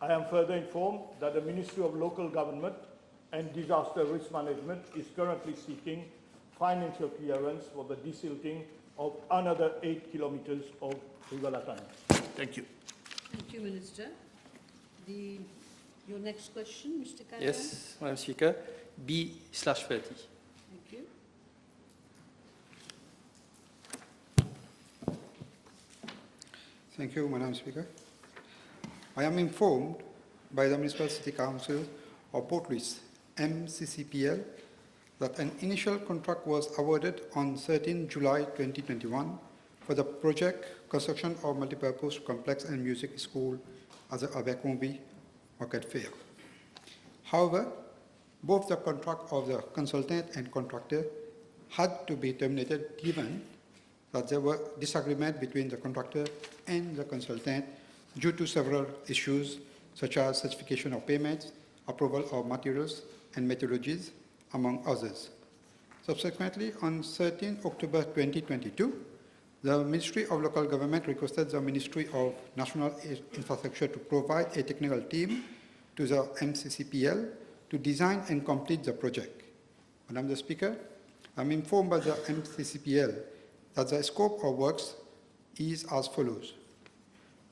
I am further informed that the Ministry of Local Government and Disaster Risk Management is currently seeking financial clearance for the desilting of another 8 kilometers of River Latanier. Thank you. Thank you, Minister. The Your next question, Mr. Kazan? Yes, Madam Speaker. B/30. Thank you. Thank you, Madam Speaker. I am informed by the Municipal City Council of Port Louis, MCCPL, that an initial contract was awarded on 13 July 2021 for the project construction of multipurpose complex and music school at the Abercrombie Market Fair. However, both the contract of the consultant and contractor had to be terminated given that there were disagreements between the contractor and the consultant due to several issues such as certification of payments, approval of materials and methodologies, among others. Subsequently, on 13 October 2022, the Ministry of Local Government requested the Ministry of National Infrastructure to provide a technical team to the MCCPL to design and complete the project. Madam the Speaker, I'm informed by the MCCPL that the scope of works is as follows.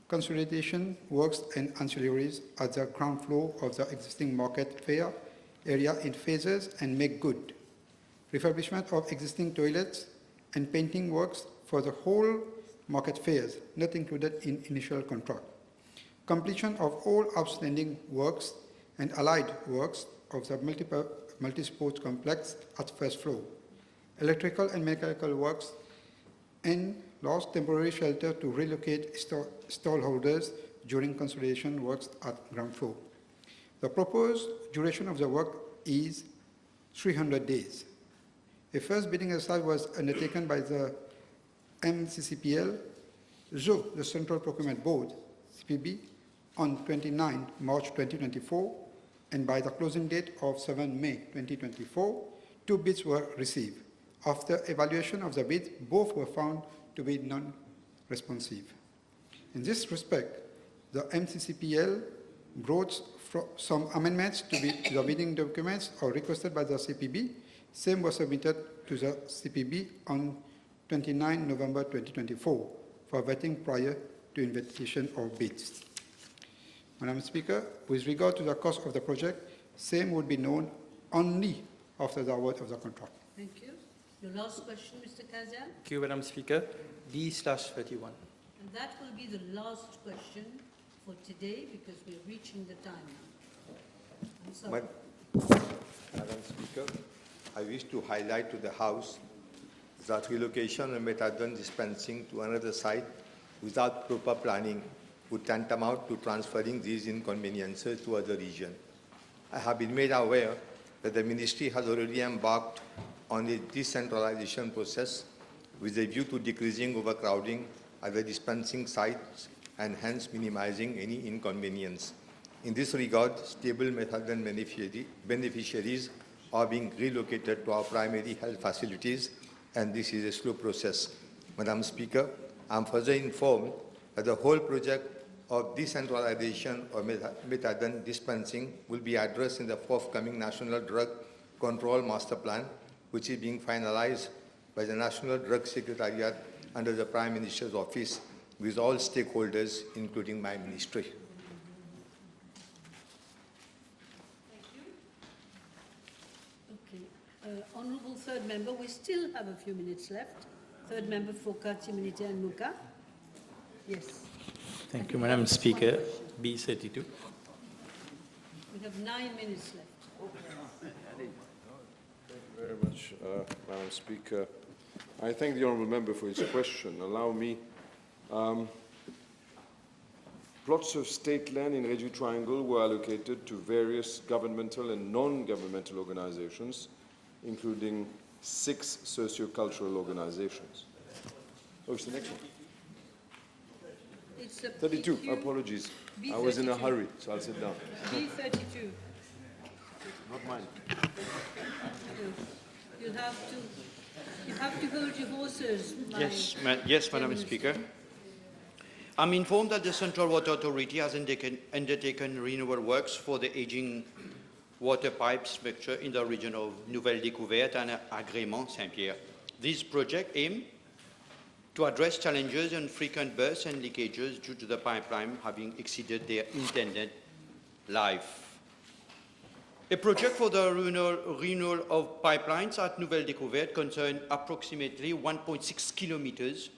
Consolidation works and ancillaries at the ground floor of the existing market fair area in phases and make good. Refurbishment of existing toilets and painting works for the whole market fairs, not included in initial contract. Completion of all outstanding works and allied works of the multi-sports complex at first floor. Electrical and mechanical works and last temporary shelter to relocate stall holders during consolidation works at ground floor. The proposed duration of the work is 300 days. A first bidding exercise was undertaken by the MCCPL, though the Central Procurement Board, CPB, on 29 March 2024, and by the closing date of 7 May 2024, 2 bids were received. After evaluation of the bids, both were found to be non-responsive. In this respect, the MCCPL brought some amendments to the bidding documents or requested by the CPB. Same was submitted to the CPB on 29 November 2024 for vetting prior to invitation of bids. Madam Speaker, with regard to the cost of the project, same would be known only after the award of the contract. Thank you. Your last question, Mr. Kazan? Thank you, Madam Speaker. D/31. And that will be the last question for today because we're reaching the time now. I'm sorry. Madam Speaker, I wish to highlight to the House that relocation of methadone dispensing to another site without proper planning would tantamount to transferring these inconveniences to other regions. I have been made aware that the Ministry has already embarked on a decentralization process with a view to decreasing overcrowding at the dispensing sites and hence minimizing any inconvenience. In this regard, stable methadone beneficiaries are being relocated to our primary health facilities, and this is a slow process. Madam Speaker, I am further informed that the whole project of decentralization of methadone dispensing will be addressed in the forthcoming National Drug Control Master Plan, which is being finalized by the National Drug Secretariat under the Prime Minister's Office with all stakeholders, including my ministry. Thank you. Okay. Honourable Third Member, we still have a few minutes left. Third Member for Quartier Militaire and Nuka. Yes. Thank you, Madam Speaker. B/32. We have 9 minutes left. Thank you very much, Madam Speaker. I thank the Honourable Member for his question. Allow me. Plots of state land in Régie Triangle were allocated to various governmental and non-governmental organizations, including 6 socio-cultural organizations. Oh, it's the next one. It's 32, apologies. B32. I was in a hurry, so I'll sit down. B32. Not mine. You have to hold your horses. Yes, Madam Speaker. I'm informed that the Central Water Authority has undertaken renewal works for the aging water pipe structure in the region of Nouvelle Découverte and Agrément Saint-Pierre. This project aims to address challenges and frequent bursts and leakages due to the pipeline having exceeded their intended life. A project for the renewal of pipelines at Nouvelle Découverte concerned approximately 1.6 kilometers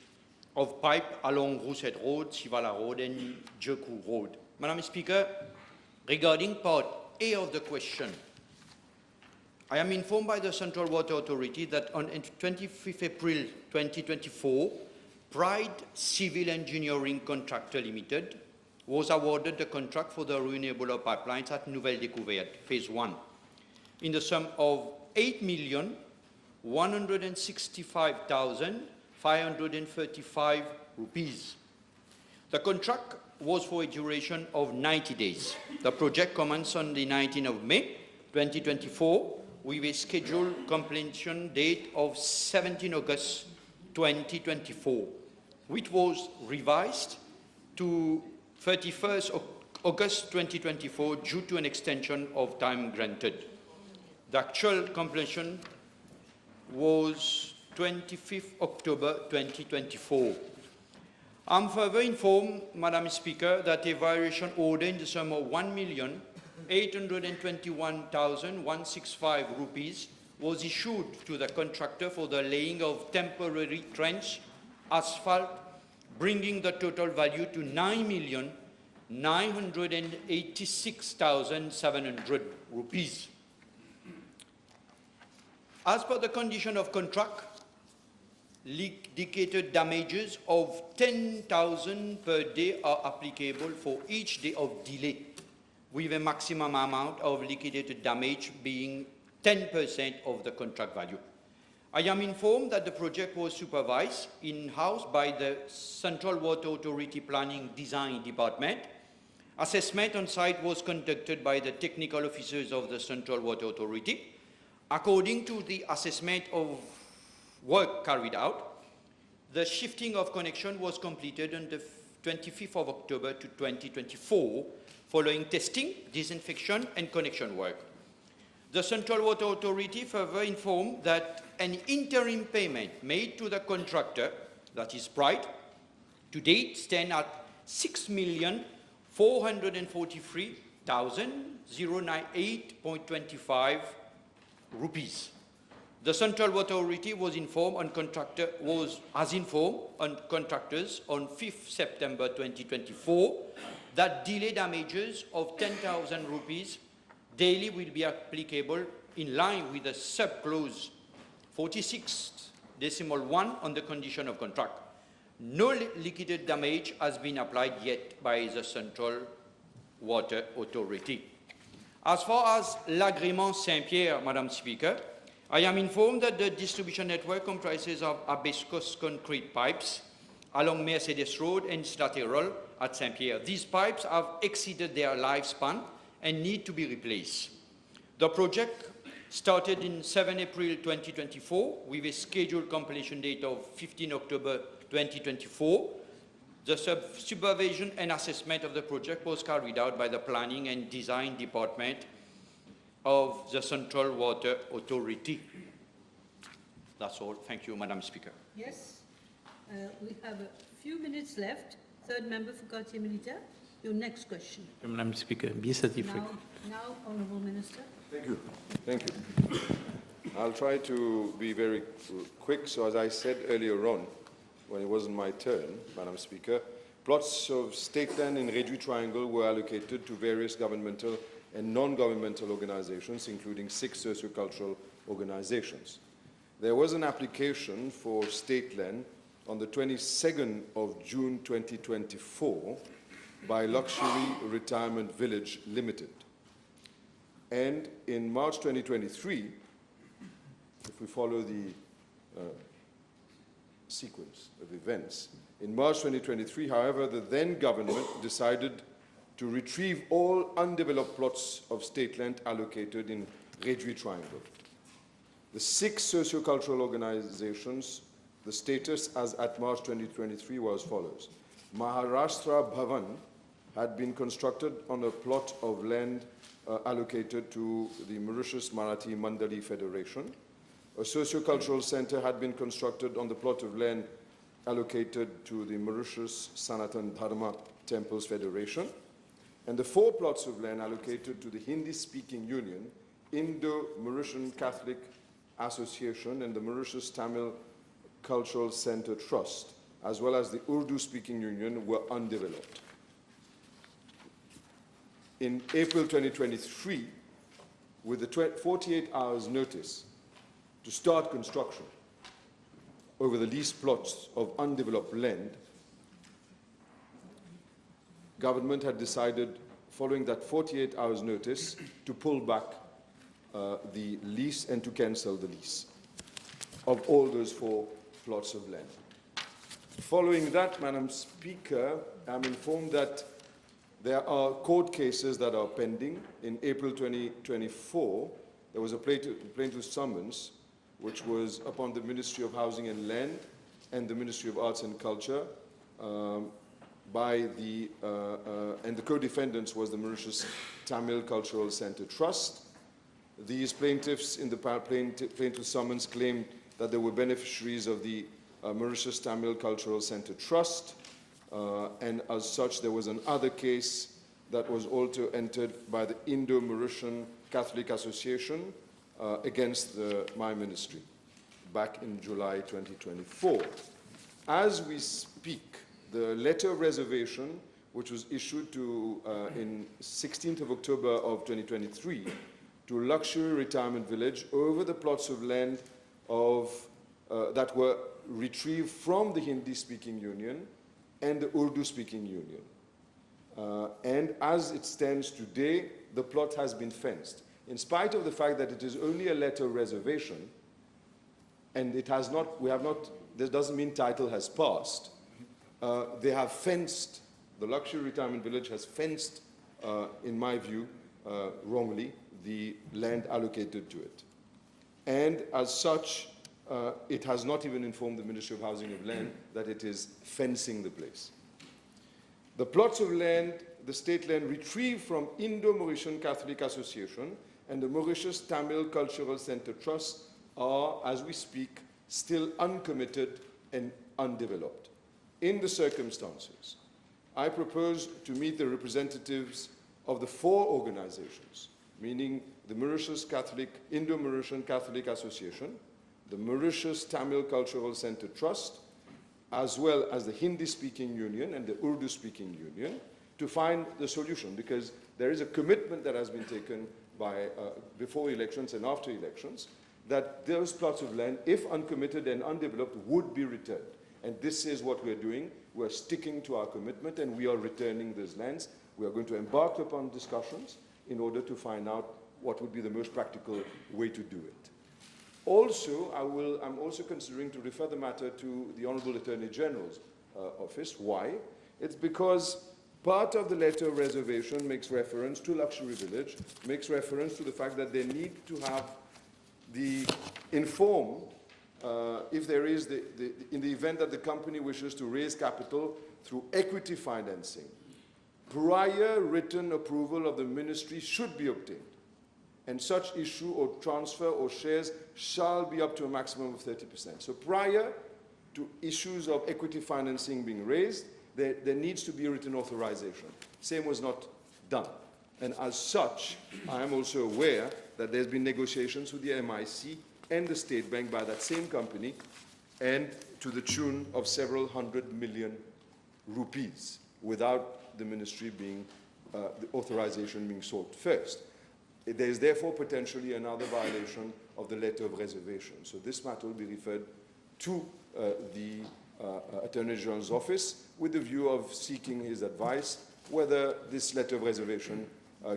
of pipe along Rousset Road, Sivala Road, and Jeku Road. Madam Speaker, regarding part A of the question, I am informed by the Central Water Authority that on 25th April 2024, Pride Civil Engineering Contractor Limited was awarded the contract for the renewable pipelines at Nouvelle Découverte, Phase 1, in the sum of 8,165,535 rupees. The contract was for a duration of 90 days. The project commenced on the 19th of May 2024 with a scheduled completion date of 17 August 2024, which was revised to 31st August 2024 due to an extension of time granted. The actual completion was 25th October 2024. I'm further informed, Madam Speaker, that a variation order in the sum of 1,821,165 rupees was issued to the contractor for the laying of temporary trench asphalt, bringing the total value to 9,986,700 rupees. As per the condition of contract, liquidated damages of 10,000 per day are applicable for each day of delay, with a maximum amount of liquidated damage being 10% of the contract value. I am informed that the project was supervised in-house by the Central Water Authority Planning Design Department. Assessment on site was conducted by the technical officers of the Central Water Authority. According to the assessment of work carried out, the shifting of connection was completed on the 25th of October to 2024, following testing, disinfection, and connection work. The Central Water Authority further informed that an interim payment made to the contractor, that is Pride, to date stand at 6,443,098.25 rupees. The Central Water Authority was informed on contractors on 5th September 2024 that delay damages of 10,000 rupees daily will be applicable in line with the sub-clause 46.1 on the condition of contract. No liquidated damage has been applied yet by the Central Water Authority. As far as l'agrément Saint-Pierre, Madam Speaker, I am informed that the distribution network comprises of asbestos concrete pipes along Mercedes Road and Slaterol at Saint-Pierre. These pipes have exceeded their lifespan and need to be replaced. The project started in 7 April 2024 with a scheduled completion date of 15 October 2024. The supervision and assessment of the project was carried out by the Planning and Design Department of the Central Water Authority. That's all. Thank you, Madam Speaker. Yes. We have a few minutes left. Third member for Quartier Militaire. Your next question. Madam Speaker, B33. Now, Honourable Minister. Thank you. Thank you. I'll try to be very quick. So as I said earlier on, when it wasn't my turn, Madam Speaker, plots of state land in Redouis Triangle were allocated to various governmental and non-governmental organizations, including 6 sociocultural organizations. There was an application for state land on the 22nd of June 2024 by Luxury Retirement Village Limited. And in March 2023, if we follow the sequence of events, in March 2023, however, the then government decided to retrieve all undeveloped plots of state land allocated in Redouis Triangle. The 6 sociocultural organizations, the status as at March 2023 was as follows. Maharashtra Bhavan had been constructed on a plot of land allocated to the Mauritius Marathi Mandali Federation. A sociocultural center had been constructed on the plot of land allocated to the Mauritius Sanatan Dharma Temples Federation. and the 4 plots of land allocated to the Hindi-speaking union, Indo-Mauritian Catholic Association and the Mauritius Tamil Cultural Center Trust, as well as the Urdu-speaking union, were undeveloped. In April 2023, with the 48 hours notice to start construction over the leased plots of undeveloped land, government had decided, following that 48 hours notice, to pull back the lease and to cancel the lease of all those 4 plots of land. Following that, Madam Speaker, I'm informed that there are court cases that are pending. In April 2024, there was a plaintiff summons, which was upon the Ministry of Housing and Land and the Ministry of Arts and Culture, and the co-defendants was the Mauritius Tamil Cultural Center Trust. These plaintiffs in the plaintiff summons claimed that they were beneficiaries of the Mauritius Tamil Cultural Center Trust, and as such there was another case that was also entered by the Indo-Mauritian Catholic Association against my ministry back in July 2024. As we speak, the letter of reservation, which was issued to in 16th of October of 2023 to Luxury Retirement Village over the plots of land of, that were retrieved from the Hindi-speaking union and the Urdu-speaking union. And as it stands today, the plot has been fenced. In spite of the fact that it is only a letter of reservation, and it has not, we have not, this doesn't mean title has passed. They have fenced, the Luxury Retirement Village has fenced, in my view, wrongly, the land allocated to it. And as such, it has not even informed the Ministry of Housing and Land that it is fencing the place. The plots of land, the state land retrieved from Indo-Mauritian Catholic Association and the Mauritius Tamil Cultural Center Trust are, as we speak, still uncommitted and undeveloped. In the circumstances, I propose to meet the representatives of the 4 organizations, meaning the Mauritius Catholic, Indo-Mauritian Catholic Association, the Mauritius Tamil Cultural Center Trust, as well as the Hindi-speaking union and the Urdu-speaking union, to find the solution, because there is a commitment that has been taken by, before elections and after elections, that those plots of land, if uncommitted and undeveloped, would be returned. And this is what we're doing. We're sticking to our commitment, and we are returning those lands. We are going to embark upon discussions in order to find out what would be the most practical way to do it. Also, I'm also considering to refer the matter to the Honorable Attorney General's office. Why? It's because part of the letter of reservation makes reference to Luxury Village, makes reference to the fact that they need to have the informed, if there is, in the event that the company wishes to raise capital through equity financing, prior written approval of the ministry should be obtained. And such issue or transfer or shares shall be up to a maximum of 30%. So prior to issues of equity financing being raised, there needs to be a written authorization. Same was not done. And as such, I am also aware that there's been negotiations with the MIC and the State Bank by that same company, and to the tune of several hundred million rupees, without the ministry being, the authorization being sought first. There is therefore potentially another violation of the letter of reservation. So this matter will be referred to the Attorney General's office with the view of seeking his advice whether this letter of reservation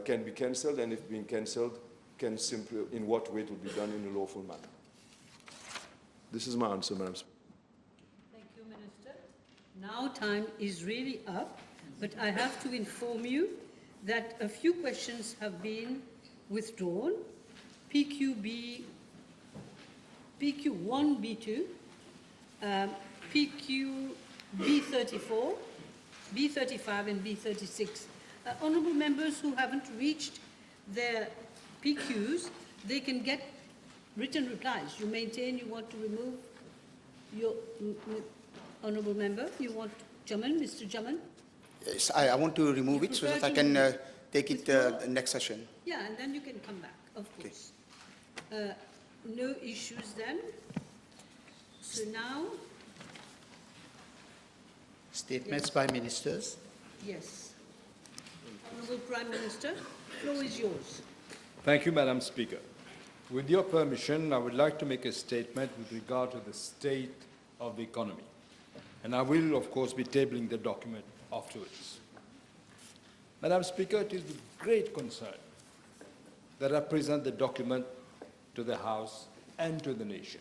can be cancelled, and if being cancelled, can simply, in what way it will be done in a lawful manner. This is my answer, Madam Speaker. Thank you, Minister. Now time is really up, but I have to inform you that a few questions have been withdrawn. PQB, PQ1B2, PQB34, B35 and B36. Honourable members who haven't reached their PQs, they can get written replies. You maintain you want to remove your Honourable member, you want Jaman, Mr. Jaman? Yes, I want to remove it so that I can take it the next session. Yeah, and then you can come back, of course. No issues then. So now, Statements by ministers. yes. Honorable Prime Minister, floor is yours. Thank you, Madam Speaker. With your permission, I would like to make a statement with regard to the state of the economy. And I will, of course, be tabling the document afterwards. Madam Speaker, it is with great concern that I present the document to the House and to the nation.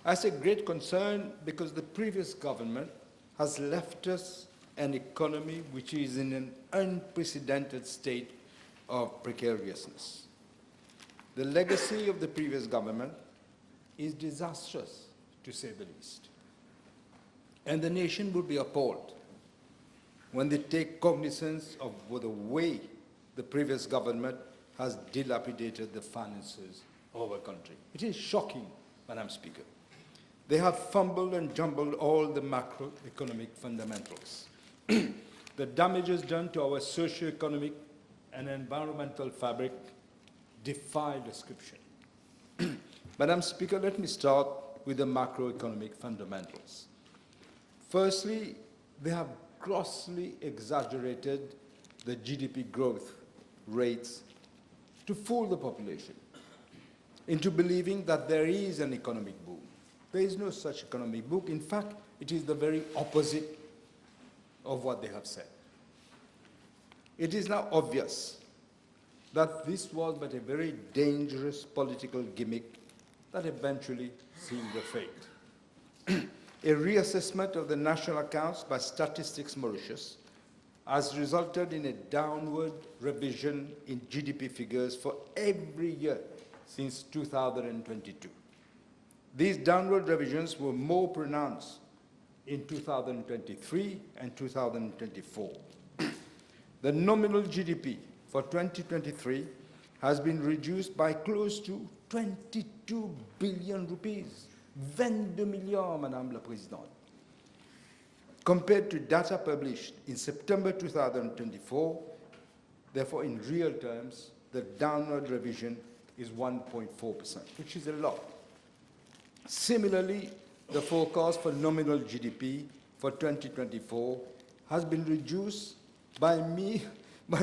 I say great concern because the previous government has left us an economy which is in an unprecedented state of precariousness. The legacy of the previous government is disastrous, to say the least. And the nation would be appalled when they take cognizance of the way the previous government has dilapidated the finances of our country. It is shocking, Madam Speaker. They have fumbled and jumbled all the macroeconomic fundamentals. The damages done to our socio-economic and environmental fabric defy description. Madam Speaker, let me start with the macroeconomic fundamentals. Firstly, they have grossly exaggerated the GDP growth rates to fool the population into believing that there is an economic boom. There is no such economic boom. In fact, it is the very opposite of what they have said. It is now obvious that this was but a very dangerous political gimmick that eventually sealed the fate. A reassessment of the national accounts by Statistics Mauritius has resulted in a downward revision in GDP figures for every year since 2022. These downward revisions were more pronounced in 2023 and 2024. The nominal GDP for 2023 has been reduced by close to 22 billion rupees. 22 milliards, Madame la Présidente. Compared to data published in September 2024, therefore in real terms, the downward revision is 1.4%, which is a lot. Similarly, the forecast for nominal GDP for 2024 has been reduced by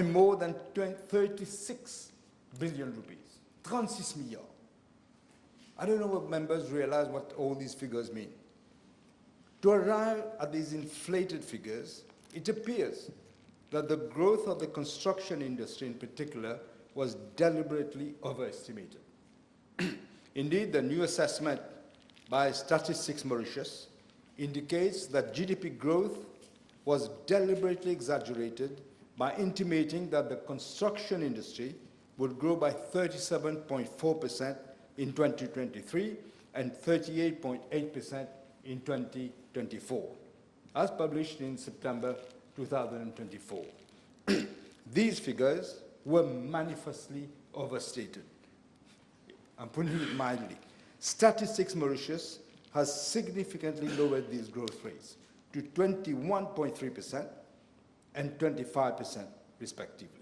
more than 36 billion rupees, 36 milliards. I don't know if members realize what all these figures mean. To arrive at these inflated figures, it appears that the growth of the construction industry in particular was deliberately overestimated. Indeed, the new assessment by Statistics Mauritius indicates that GDP growth was deliberately exaggerated by intimating that the construction industry would grow by 37.4% in 2023 and 38.8% in 2024, as published in September 2024. These figures were manifestly overstated. I'm putting it mildly. Statistics Mauritius has significantly lowered these growth rates to 21.3% and 25%, respectively.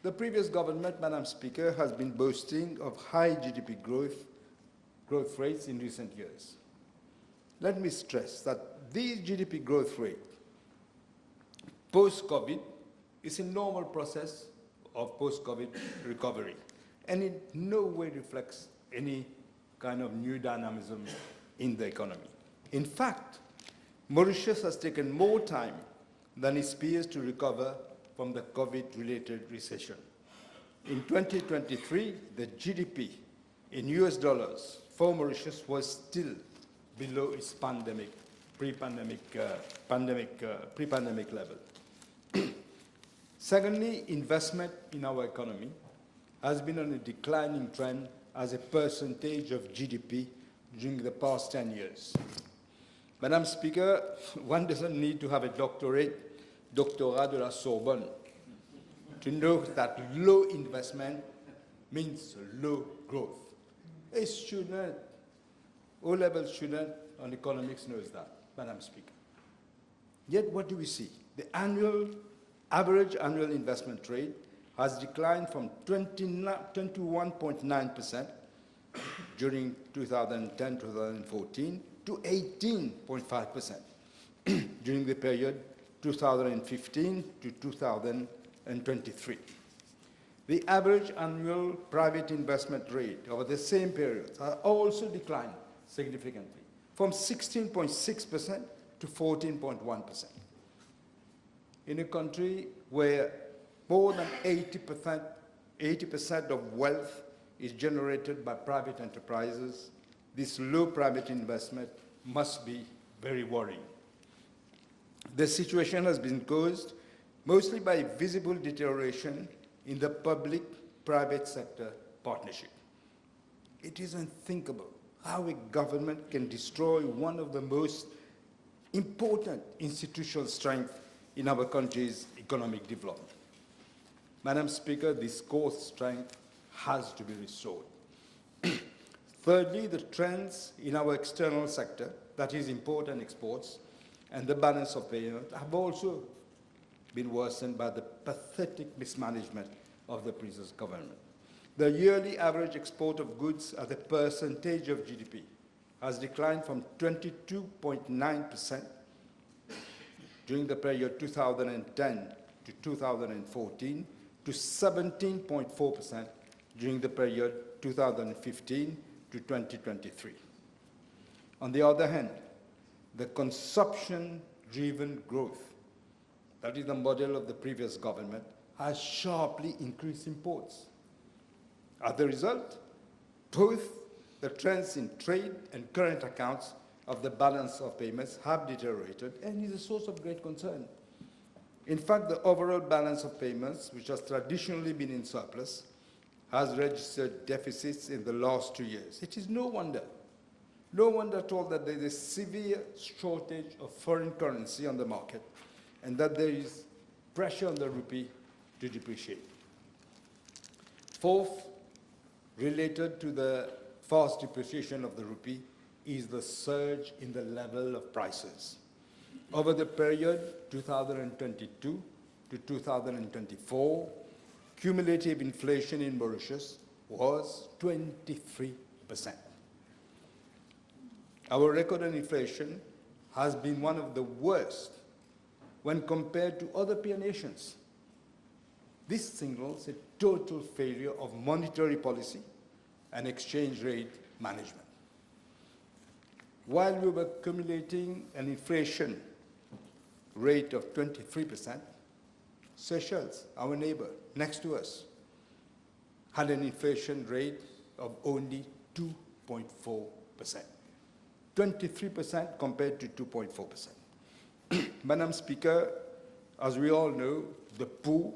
The previous government, Madam Speaker, has been boasting of high GDP growth rates in recent years. Let me stress that these GDP growth rate post-COVID is a normal process of post-COVID recovery, and in no way reflects any kind of new dynamism in the economy. In fact, Mauritius has taken more time than its peers to recover from the COVID-related recession. In 2023, the GDP in US dollars for Mauritius was still below its pre-pandemic level. Secondly, investment in our economy has been on a declining trend as a percentage of GDP during the past 10 years. Madam Speaker, one doesn't need to have a doctorate de la Sorbonne to know that low investment means low growth. A student, O-level student on economics knows that, Madam Speaker. Yet what do we see? The average annual investment rate has declined from 21.9% during 2010-2014 to 18.5% during the period 2015 to 2023. The average annual private investment rate over the same period has also declined significantly from 16.6% to 14.1%. In a country where more than 80% of wealth is generated by private enterprises, this low private investment must be very worrying. The situation has been caused mostly by visible deterioration in the public-private sector partnership. It is unthinkable how a government can destroy one of the most important institutional strengths in our country's economic development. Madam Speaker, this core strength has to be restored. Thirdly, the trends in our external sector, that is import and exports, and the balance of payment have also been worsened by the pathetic mismanagement of the previous government. The yearly average export of goods as a percentage of GDP has declined from 22.9% during the period 2010 to 2014 to 17.4% during the period 2015 to 2023. On the other hand, the consumption-driven growth, that is the model of the previous government, has sharply increased imports. As a result, both the trends in trade and current accounts of the balance of payments have deteriorated and is a source of great concern. In fact, the overall balance of payments, which has traditionally been in surplus, has registered deficits in the last 2 years. It is no wonder at all that there is a severe shortage of foreign currency on the market and that there is pressure on the rupee to depreciate. Fourth, related to the fast depreciation of the rupee, is the surge in the level of prices. Over the period 2022 to 2024, cumulative inflation in Mauritius was 23%. Our record on inflation has been one of the worst when compared to other peer nations. This signals a total failure of monetary policy and exchange rate management. While we were accumulating an inflation rate of 23%, Seychelles, our neighbor next to us, had an inflation rate of only 2.4%. 23% compared to 2.4%. Madam Speaker, as we all know, the poor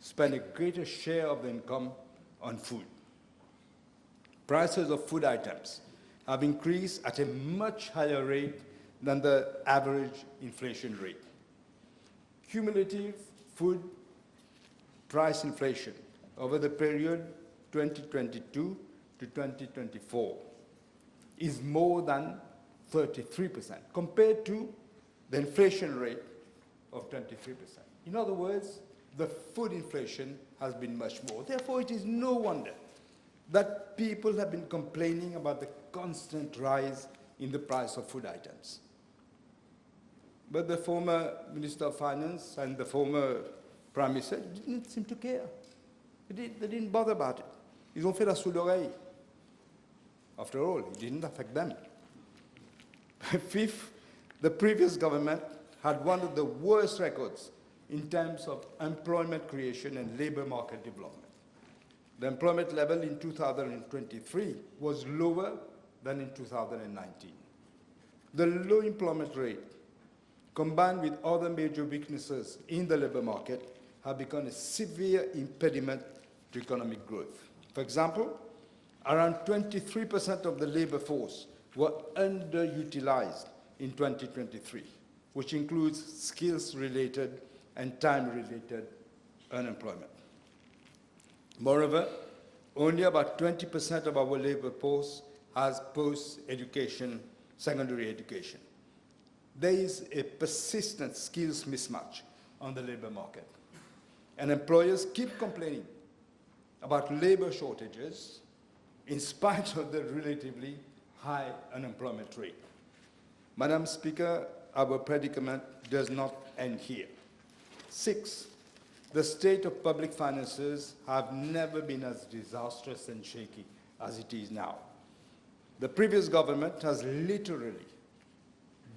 spend a greater share of the income on food. Prices of food items have increased at a much higher rate than the average inflation rate. Cumulative food price inflation over the period 2022 to 2024 is more than 33% compared to the inflation rate of 23%. In other words, the food inflation has been much more. Therefore, it is no wonder that people have been complaining about the constant rise in the price of food items. But the former Minister of Finance and the former Prime Minister didn't seem to care. They didn't bother about it. Ils ont fait la sourde oreille. After all, it didn't affect them. Fifth, the previous government had one of the worst records in terms of employment creation and labor market development. The employment level in 2023 was lower than in 2019. The low employment rate, combined with other major weaknesses in the labor market, have become a severe impediment to economic growth. For example, around 23% of the labor force were underutilized in 2023, which includes skills-related and time-related unemployment. Moreover, only about 20% of our labor force has post-education, secondary education. there is a persistent skills mismatch on the labor market. And employers keep complaining about labor shortages in spite of the relatively high unemployment rate. Madam Speaker, our predicament does not end here. 6, the state of public finances have never been as disastrous and shaky as it is now. The previous government has literally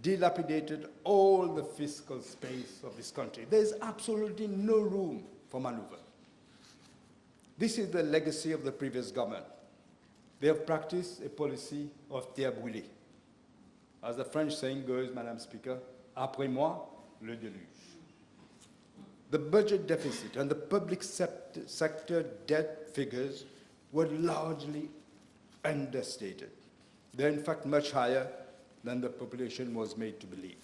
dilapidated all the fiscal space of this country. There is absolutely no room for maneuver. This is the legacy of the previous government. They have practiced a policy of terre brûlée. As the French saying goes, Madam Speaker, après moi, le déluge. The budget deficit and the public sector debt figures were largely understated. They're in fact much higher than the population was made to believe.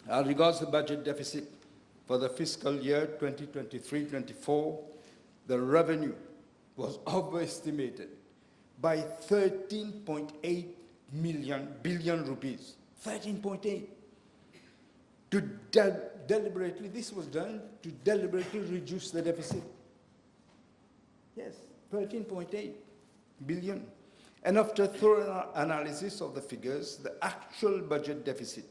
As regards the budget deficit for the fiscal year 2023-24, the revenue was overestimated by 13.8 billion rupees. 13.8. Deliberately, this was done to deliberately reduce the deficit. Yes, 13.8 billion. And after thorough analysis of the figures, the actual budget deficit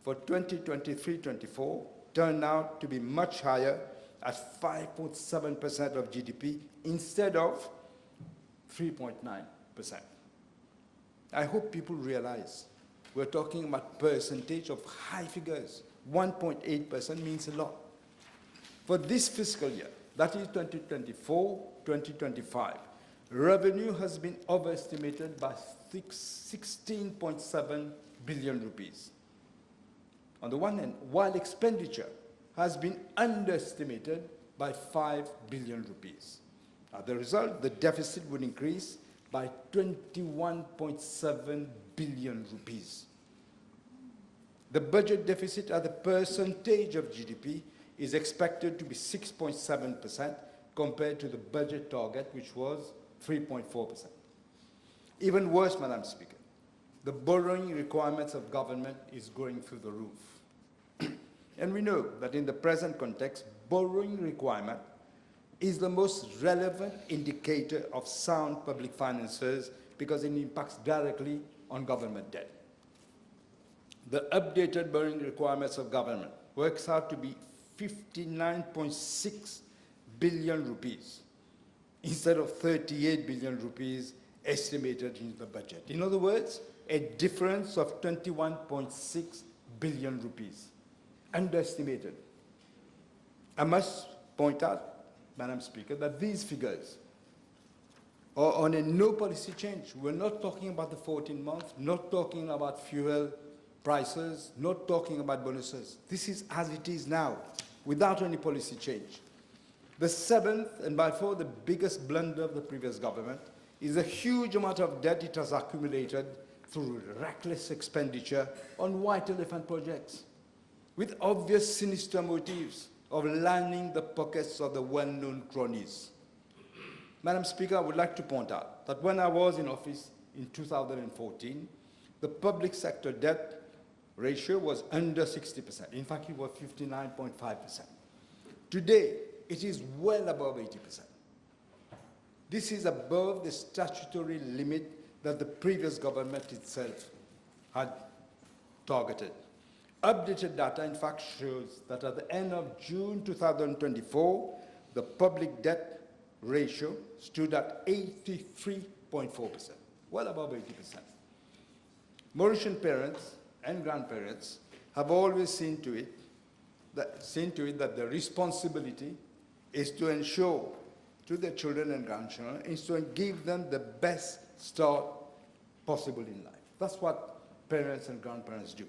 for 2023-24 turned out to be much higher at 5.7% of GDP instead of 3.9%. I hope people realize we're talking about percentage of high figures. 1.8% means a lot. For this fiscal year, that is 2024-2025, revenue has been overestimated by 16.7 billion rupees. On the one hand, while expenditure has been underestimated by 5 billion rupees. As a result, the deficit would increase by 21.7 billion rupees. The budget deficit as a percentage of GDP is expected to be 6.7% compared to the budget target, which was 3.4%. Even worse, Madam Speaker, the borrowing requirements of government is going through the roof. And we know that in the present context, borrowing requirement is the most relevant indicator of sound public finances because it impacts directly on government debt. The updated borrowing requirements of government works out to be 59.6 billion rupees instead of 38 billion rupees estimated in the budget. In other words, a difference of 21.6 billion rupees, underestimated. I must point out, Madam Speaker, that these figures are on a no policy change. We're not talking about the 14 months, not talking about fuel prices, not talking about bonuses. This is as it is now, without any policy change. The seventh, and by far the biggest blunder of the previous government, is a huge amount of debt it has accumulated through reckless expenditure on white elephant projects, with obvious sinister motives of lining the pockets of the well-known cronies. Madam Speaker, I would like to point out that when I was in office in 2014, the public sector debt ratio was under 60%. In fact, it was 59.5%. Today, it is well above 80%. This is above the statutory limit that the previous government itself had targeted. Updated data, in fact, shows that at the end of June 2024, the public debt ratio stood at 83.4%, well above 80%. Mauritian parents and grandparents have always seen to it that the responsibility is to ensure to their children and grandchildren is to give them the best start possible in life. That's what parents and grandparents do.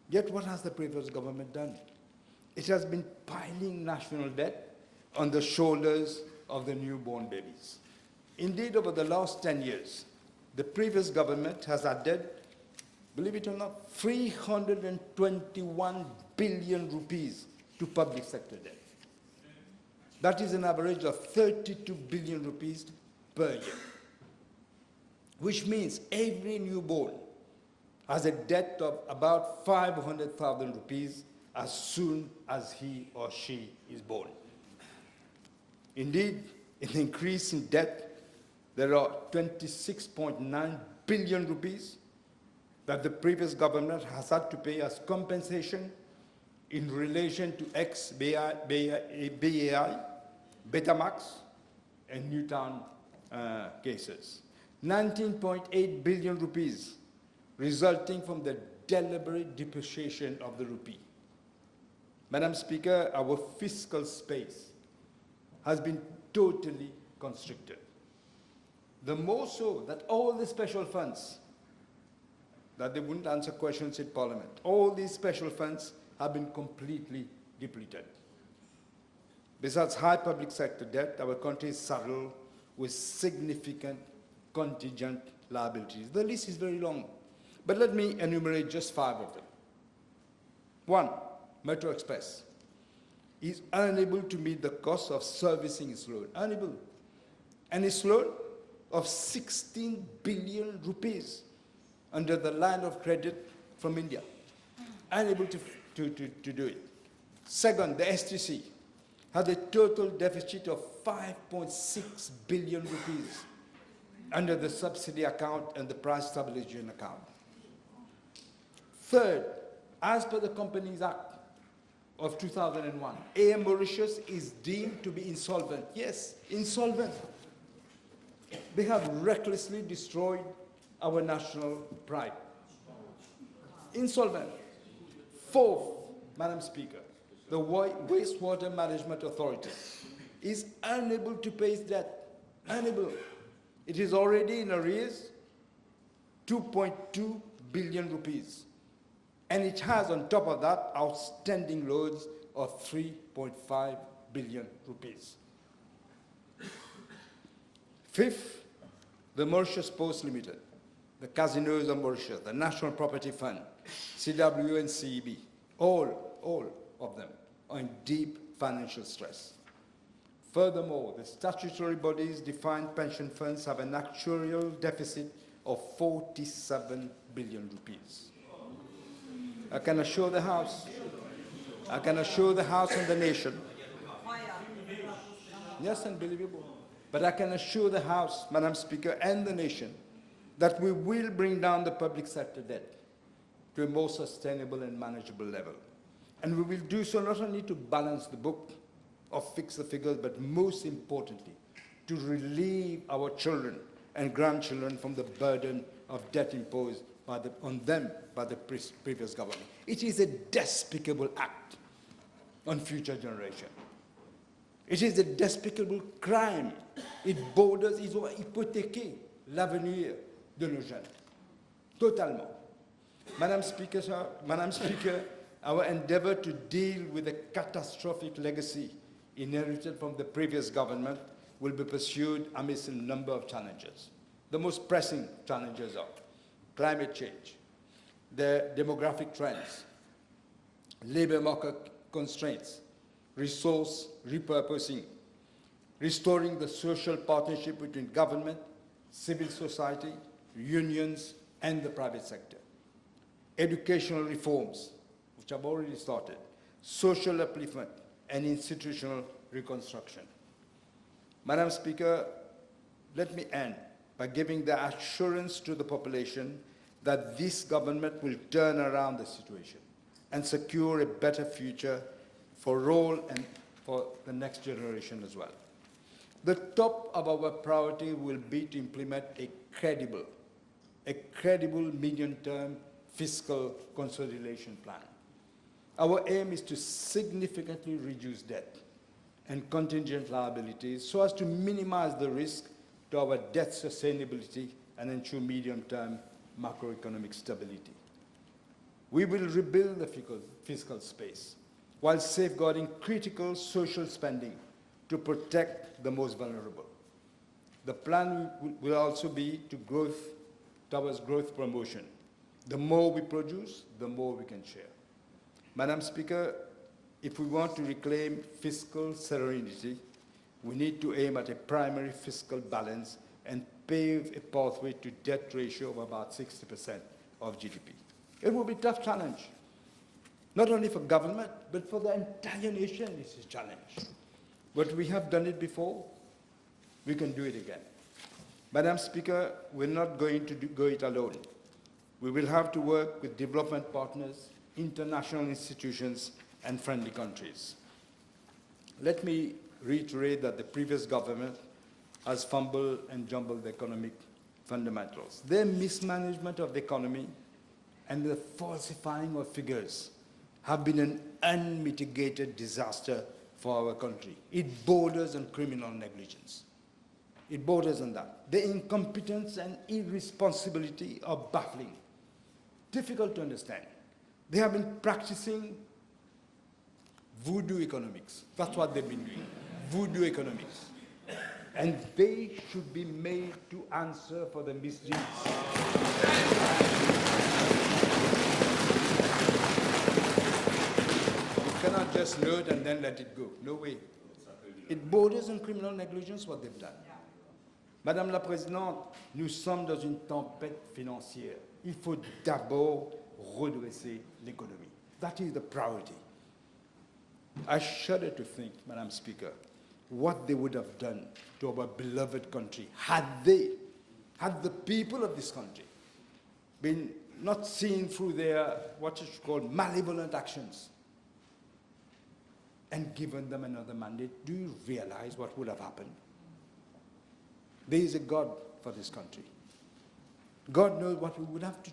Yet what has the previous government done? It has been piling national debt on the shoulders of the newborn babies. Indeed, over the last 10 years, the previous government has added, believe it or not, 321 billion rupees to public sector debt. That is an average of 32 billion rupees per year, which means every newborn has a debt of about 500,000 rupees as soon as he or she is born. Indeed, in the increase in debt, there are 26.9 billion rupees that the previous government has had to pay as compensation in relation to ex-BAI, Betamax, and Newtown cases. 19.8 billion rupees resulting from the deliberate depreciation of the rupee. Madam Speaker, our fiscal space has been totally constricted. The more so that all the special funds, that they wouldn't answer questions in Parliament, all these special funds have been completely depleted. Besides high public sector debt, our country is saddled with significant contingent liabilities. The list is very long, but let me enumerate just 5 of them. 1, Metro Express is unable to meet the cost of servicing its loan, unable. And its loan of 16 billion rupees under the line of credit from India, unable to do it. Second, the STC had a total deficit of 5.6 billion rupees under the subsidy account and the price stabilization account. Third, as per the Companies Act of 2001, AM Mauritius is deemed to be insolvent. Yes, insolvent. They have recklessly destroyed our national pride. Insolvent. Fourth, Madam Speaker, the Wastewater Management Authority is unable to pay its debt. Unable. It is already in arrears 2.2 billion rupees. And it has, on top of that, outstanding loans of 3.5 billion rupees. Fifth, the Mauritius Post Limited, the Casinos of Mauritius, the National Property Fund, CW and CEB, all of them are in deep financial stress. Furthermore, the statutory bodies defined pension funds have an actuarial deficit of 47 billion rupees. I can assure the House, and the nation, yes, unbelievable, but I can assure the House, Madam Speaker, and the nation that we will bring down the public sector debt to a more sustainable and manageable level. And we will do so not only to balance the book or fix the figures, but most importantly, to relieve our children and grandchildren from the burden of debt imposed on them by the previous government. It is a despicable act on future generations. It is a despicable crime. It borders, ils ont hypothéqué l'avenir de nos jeunes. Totalement. Madam Speaker, our endeavor to deal with the catastrophic legacy inherited from the previous government will be pursued amidst a number of challenges. The most pressing challenges are climate change, the demographic trends, labor market constraints, resource repurposing, restoring the social partnership between government, civil society, unions, and the private sector, educational reforms, which have already started, social upliftment, and institutional reconstruction. Madam Speaker, let me end by giving the assurance to the population that this government will turn around the situation and secure a better future for all and for the next generation as well. The top of our priority will be to implement a credible medium-term fiscal consolidation plan. Our aim is to significantly reduce debt and contingent liabilities so as to minimize the risk to our debt sustainability and ensure medium-term macroeconomic stability. We will rebuild the fiscal space while safeguarding critical social spending to protect the most vulnerable. The plan will also be towards growth promotion. The more we produce, the more we can share. Madam Speaker, if we want to reclaim fiscal serenity, we need to aim at a primary fiscal balance and pave a pathway to debt ratio of about 60% of GDP. It will be a tough challenge. Not only for government, but for the entire nation, this is a challenge. But we have done it before. We can do it again. Madam Speaker, we're not going to go it alone. We will have to work with development partners, international institutions, and friendly countries. Let me reiterate that the previous government has fumbled and jumbled the economic fundamentals. Their mismanagement of the economy and the falsifying of figures have been an unmitigated disaster for our country. It borders on criminal negligence. It borders on that. The incompetence and irresponsibility are baffling, difficult to understand. They have been practicing voodoo economics. That's what they've been doing, voodoo economics. And they should be made to answer for the misdeeds. You cannot just load and then let it go. No way. It borders on criminal negligence, what they've done. Madame la Présidente, nous sommes dans une tempête financière. Il faut d'abord redresser l'économie. That is the priority. I shudder to think, Madam Speaker, what they would have done to our beloved country had the people of this country been not seen through their, what is called, malevolent actions and given them another mandate. Do you realize what would have happened? There is a God for this country. God knows what we would have to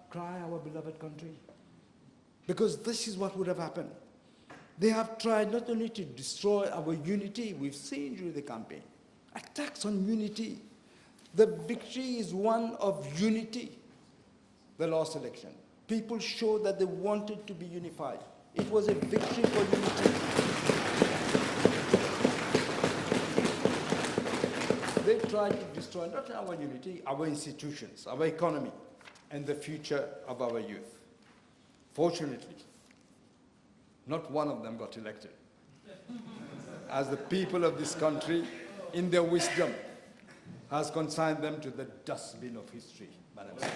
cry our beloved country. Because this is what would have happened. They have tried not only to destroy our unity, we've seen during the campaign, attacks on unity. The victory is one of unity, the last election. People showed that they wanted to be unified. It was a victory for unity. They tried to destroy not our unity, our institutions, our economy, and the future of our youth. Fortunately, not one of them got elected. As the people of this country, in their wisdom, has consigned them to the dustbin of history, Madam Speaker.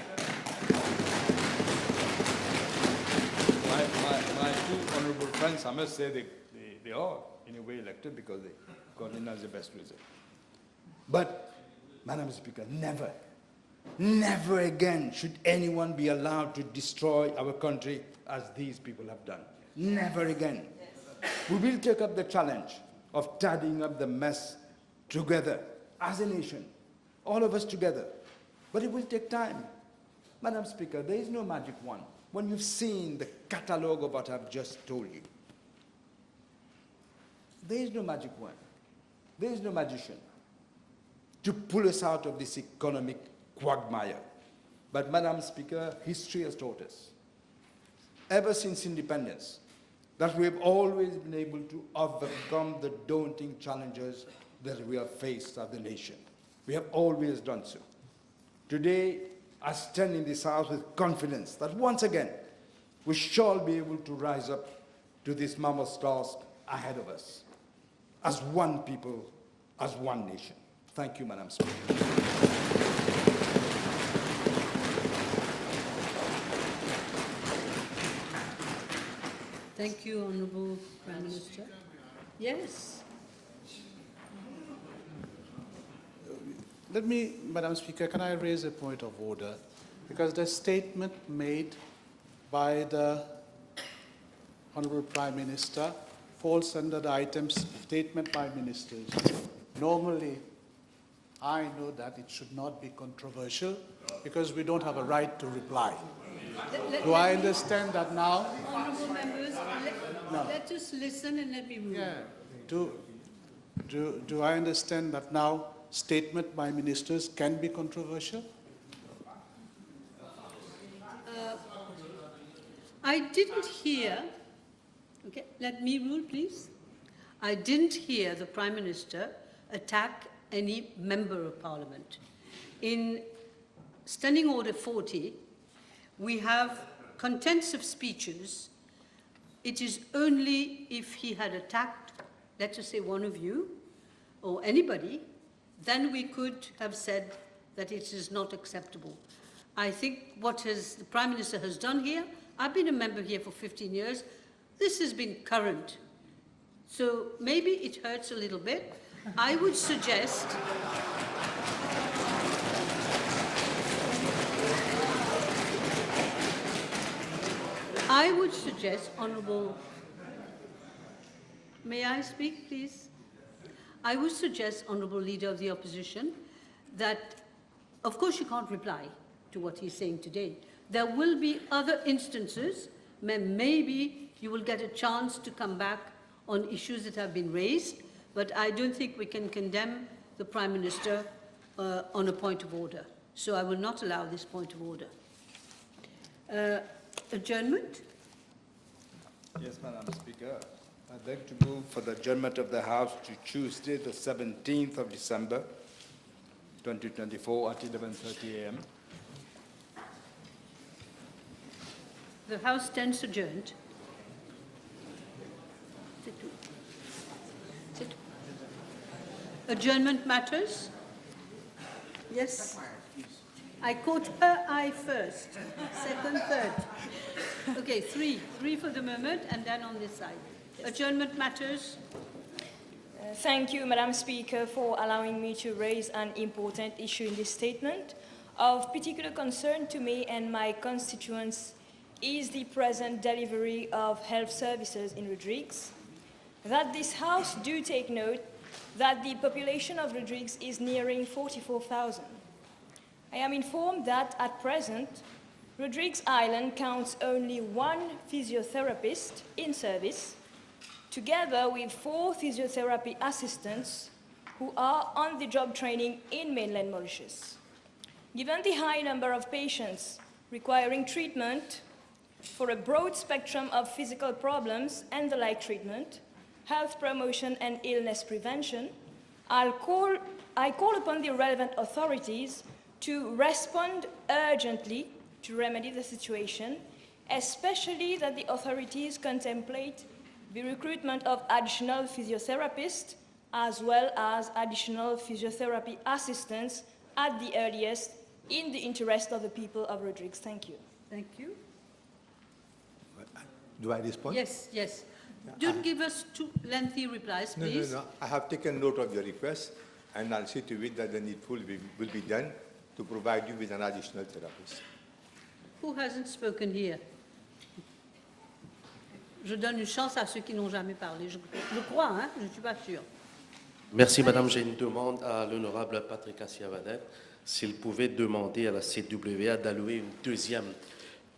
My two honorable friends, I must say they are, in a way, elected because they got in as the best result. But, Madam Speaker, never, never again should anyone be allowed to destroy our country as these people have done. Never again. We will take up the challenge of tidying up the mess together as a nation, all of us together. But it will take time. Madam Speaker, there is no magic wand. When you've seen the catalogue of what I've just told you, there is no magic wand. There is no magician to pull us out of this economic quagmire. But, Madam Speaker, history has taught us, ever since independence, that we have always been able to overcome the daunting challenges that we have faced as a nation. We have always done so. Today, I stand in this House with confidence that once again, we shall be able to rise up to this mammoth task ahead of us, as one people, as one nation. Thank you, Madam Speaker. Thank you, Honourable Prime Minister. Yes. Let me, Madam Speaker, can I raise a point of order? Because the statement made by the Honourable Prime Minister falls under the item statement by ministers. Normally, I know that it should not be controversial because we don't have a right to reply. Do I understand that now? Honourable members, let us listen and let me move. Yeah. Do I understand that now statement by ministers can be controversial? I didn't hear, okay, let me rule, please. I didn't hear the Prime Minister attack any member of Parliament. In Standing Order 40, we have contents of speeches. It is only if he had attacked, let's just say one of you, or anybody, then we could have said that it is not acceptable. I think what the Prime Minister has done here, I've been a member here for 15 years, this has been current. So maybe it hurts a little bit. I would suggest Honourable, may I speak, please? I would suggest, Honourable Leader of the Opposition, that, of course, you can't reply to what he's saying today. There will be other instances where maybe you will get a chance to come back on issues that have been raised, but I don't think we can condemn the Prime Minister on a point of order. So I will not allow this point of order. Adjournment? Yes, Madam Speaker. I'd like to move for the adjournment of the House to Tuesday, the 17th of December, 2024 at 11:30 a.m. The House stands adjourned. Adjournment matters? Yes? I caught her eye first. Second, third. Okay, three for the moment, and then on this side. Adjournment matters? Thank you, Madam Speaker, for allowing me to raise an important issue in this statement. Of particular concern to me and my constituents is the present delivery of health services in Rodrigues. That this House do take note that the population of Rodrigues is nearing 44,000. I am informed that at present, Rodrigues Island counts only one physiotherapist in service, together with 4 physiotherapy assistants who are on-the-job training in mainland Mauritius. Given the high number of patients requiring treatment for a broad spectrum of physical problems and the like treatment, health promotion and illness prevention, I call upon the relevant authorities to respond urgently to remedy the situation, especially that the authorities contemplate the recruitment of additional physiotherapists as well as additional physiotherapy assistants at the earliest in the interest of the people of Rodrigues. Thank you. Thank you. Do I respond? Yes, yes. Don't give us too lengthy replies, please. No. I have taken note of your request, and I'll see to it that the needful will be done to provide you with an additional therapist. Who hasn't spoken here? Je donne une chance à ceux qui n'ont jamais parlé. Je crois, hein? Je ne suis pas sûre. Merci, Madame. J'ai une demande à l'honorable Patrick Assiavadet s'il pouvait demander à la CWA d'allouer une deuxième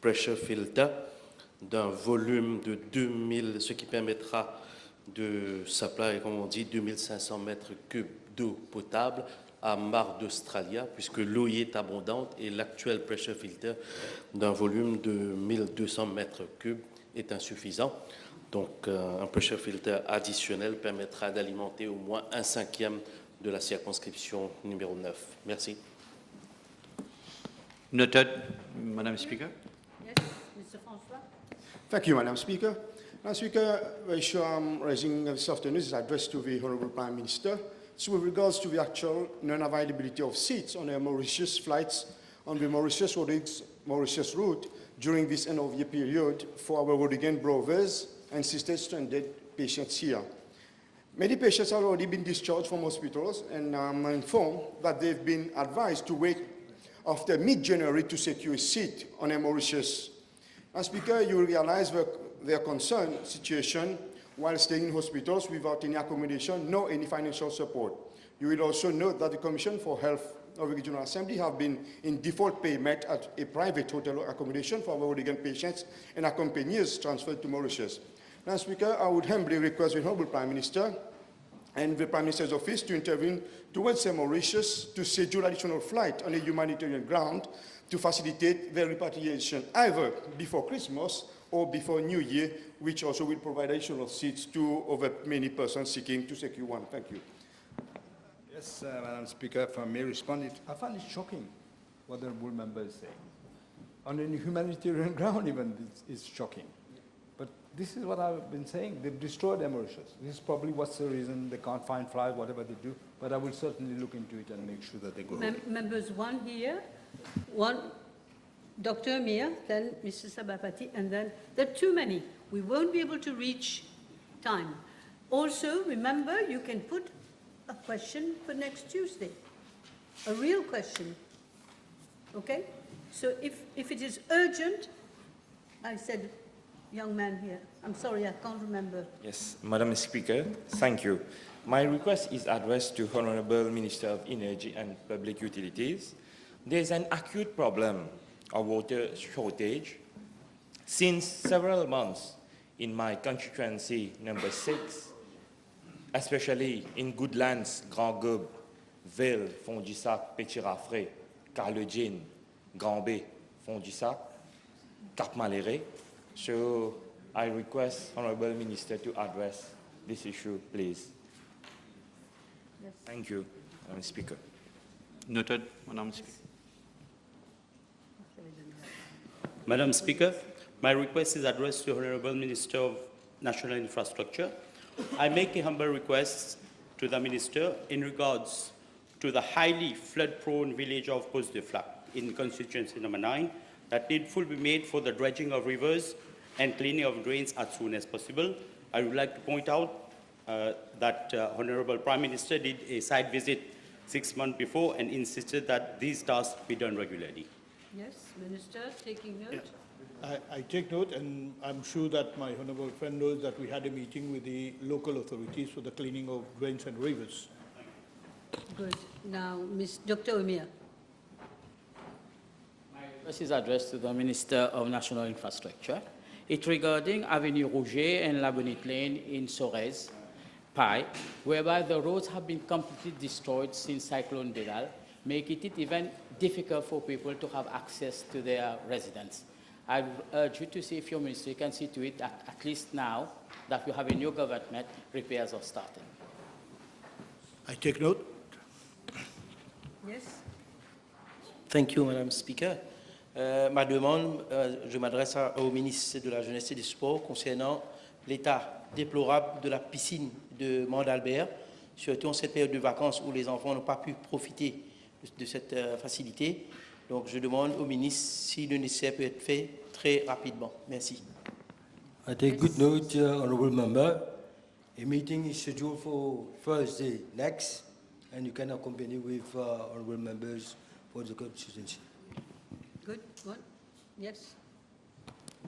pressure filter d'un volume de 2000, ce qui permettra de supply, comme on dit, 2500 mètres cubes d'eau potable à Mar d'Australia, puisque l'eau y est abondante et l'actuel pressure filter d'un volume de 1200 mètres cubes est insuffisant. Donc, un pressure filter additionnel permettra d'alimenter au moins 1/5 de la circonscription numéro 9. Merci. Noted, Madam Speaker. Yes, Mr. François. Thank you, Madam Speaker. Madam Speaker, the issue I'm raising this afternoon is addressed to the Honourable Prime Minister. So with regards to the actual non-availability of seats on the Mauritius flights on the Mauritius route during this end-of-year period for our Rodrigues brothers and sisters stranded patients here. Many patients have already been discharged from hospitals, and I'm informed that they've been advised to wait after mid-January to secure a seat on a Mauritius. As Speaker, you realize their concerned situation while staying in hospitals without any accommodation nor any financial support. You will also note that the Commission for Health of the Regional Assembly have been in default payment at a private hotel accommodation for our Rodrigues patients and accompanies transferred to Mauritius. Now, Speaker, I would humbly request the Honourable Prime Minister and the Prime Minister's Office to intervene towards Mauritius to schedule additional flight on a humanitarian ground to facilitate their repatriation either before Christmas or before New Year, which also will provide additional seats to over many persons seeking to secure one. Thank you. Yes, Madam Speaker, if I may respond, I find it shocking what the honourable member is saying. On a humanitarian ground even, it's shocking. But this is what I've been saying. They've destroyed Mauritius. This is probably what's the reason they can't find flights, whatever they do. But I will certainly look into it and make sure that they go. Members, one here, one Dr. Amir, then Mr. Sabapati, and then there are too many. We won't be able to reach time. Also, remember, you can put a question for next Tuesday, a real question, okay? So if it is urgent, I said, young man here, I'm sorry, I can't remember. Yes, Madam Speaker, thank you. My request is addressed to Honorable Minister of Energy and Public Utilities. There is an acute problem of water shortage since several months in my constituency number 6, especially in Goodlands, Grand Goube, Vallee, Fond-du-Sac, Petit-Raffray, Carlegine, Grand Bay, Fond-du-Sac, Cap-Maléré. So I request Honorable Minister to address this issue, please. Yes. Thank you, Madam Speaker. Noted, Madam Speaker. Madam Speaker, my request is addressed to the Honourable Minister of National Infrastructure. I make a humble request to the Minister in regards to the highly flood-prone village of Poste de Flacq in constituency number 9, that needful be made for the dredging of rivers and cleaning of drains as soon as possible. I would like to point out that Honourable Prime Minister did a site visit 6 months before and insisted that these tasks be done regularly. Yes, Minister, taking note. I take note, and I'm sure that my honourable friend knows that we had a meeting with the local authorities for the cleaning of drains and rivers. Good. Now, Dr. Amir. This is addressed to the Minister of National Infrastructure. It's regarding Avenue Rouget and La Bonite Lane in Sorez, Pai, whereby the roads have been completely destroyed since Cyclone Bedal, making it even difficult for people to have access to their residence. I urge you to see if your ministry can see to it that at least now that we have a new government, repairs are started. I take note. Yes. Thank you, Madame Speaker. Ma demande, je m'adresse au ministre de la Jeunesse et des Sports concernant l'état déplorable de la piscine de Mont-d'Albert, surtout en cette période de vacances où les enfants n'ont pas pu profiter de cette facilité. Donc, je demande au ministre si le nécessaire peut être fait très rapidement. Merci. I take good note, Honourable Member. A meeting is scheduled for Thursday next, and you can accompany with Honourable Members for the constituency. Good. What? Yes.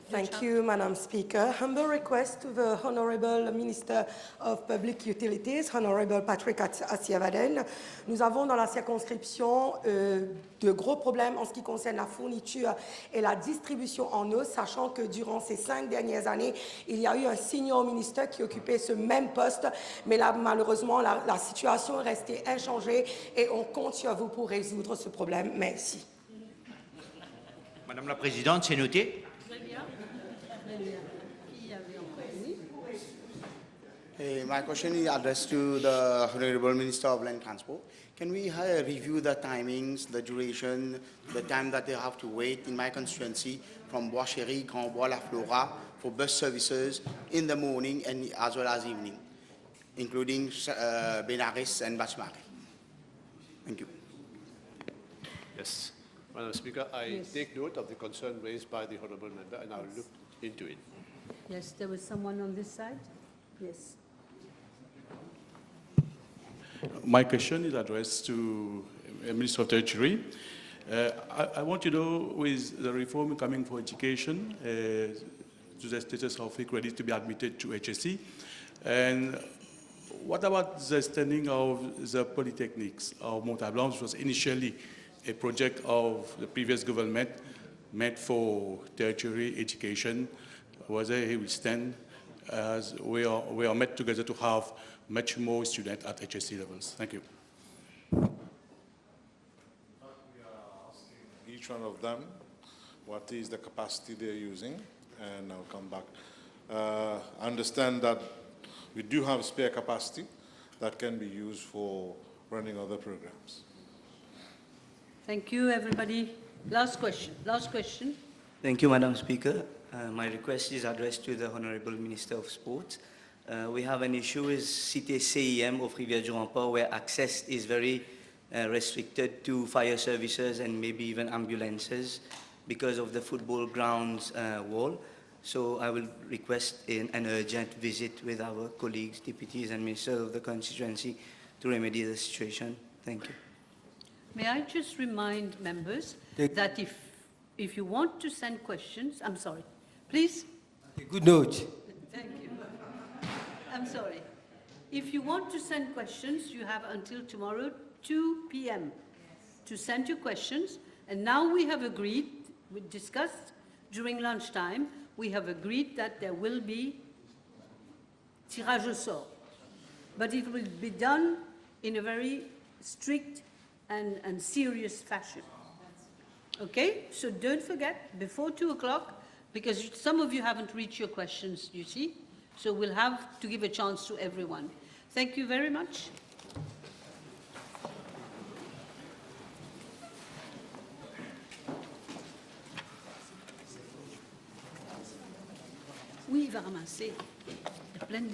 Thank you, Madam Speaker. Humble request to the Honourable Minister of Public Utilities, Honourable Patrick Asiavaden. Nous avons dans la circonscription de gros problèmes en ce qui concerne la fourniture et la distribution en eau, sachant que durant ces 5 dernières années, il y a eu un senior ministre qui occupait ce même poste, mais là, malheureusement, la situation est restée inchangée et on compte sur vous pour résoudre ce problème. Merci. Madame la Présidente, c'est noté. My question is addressed to the Honourable Minister of Land Transport. Can we review the timings, the duration, the time that they have to wait in my constituency from Bois Chéri, Grand Bois, La Flora for bus services in the morning and as well as evening, including Benares and Bachmari? Thank you. Yes. Madam Speaker, I take note of the concern raised by the Honourable Member and I will look into it. Yes, there was someone on this side. Yes. My question is addressed to Minister of Treasury. I want to know, with the reform coming for education, to the status of credits to be admitted to HSC, and what about the standing of the polytechnics of Montablanc, which was initially a project of the previous government meant for tertiary education, whether he will stand as we are met together to have much more students at HSC levels. Thank you. Each one of them, what is the capacity they're using, and I'll come back. I understand that we do have spare capacity that can be used for running other programs. Thank you, everybody. Last question. Last question. Thank you, Madam Speaker. My request is addressed to the Honourable Minister of Sport. We have an issue with Cité CIM of Rivière-du-Rempart where access is very restricted to fire services and maybe even ambulances. because of the football grounds wall. So I will request an urgent visit with our colleagues, deputies and ministers of the constituency to remedy the situation. Thank you. May I just remind members that if you want to send questions, I'm sorry, please. Good note. Thank you. I'm sorry. If you want to send questions, you have until tomorrow, 2 p.m. to send your questions. And now we have agreed, we discussed during lunchtime, we have agreed that there will be tirage au sort. But it will be done in a very strict and serious fashion. Okay? So don't forget, before 2 o'clock, because some of you haven't reached your questions, you see. So we'll have to give a chance to everyone. Thank you very much. Oui, il va ramasser. Il y a plein de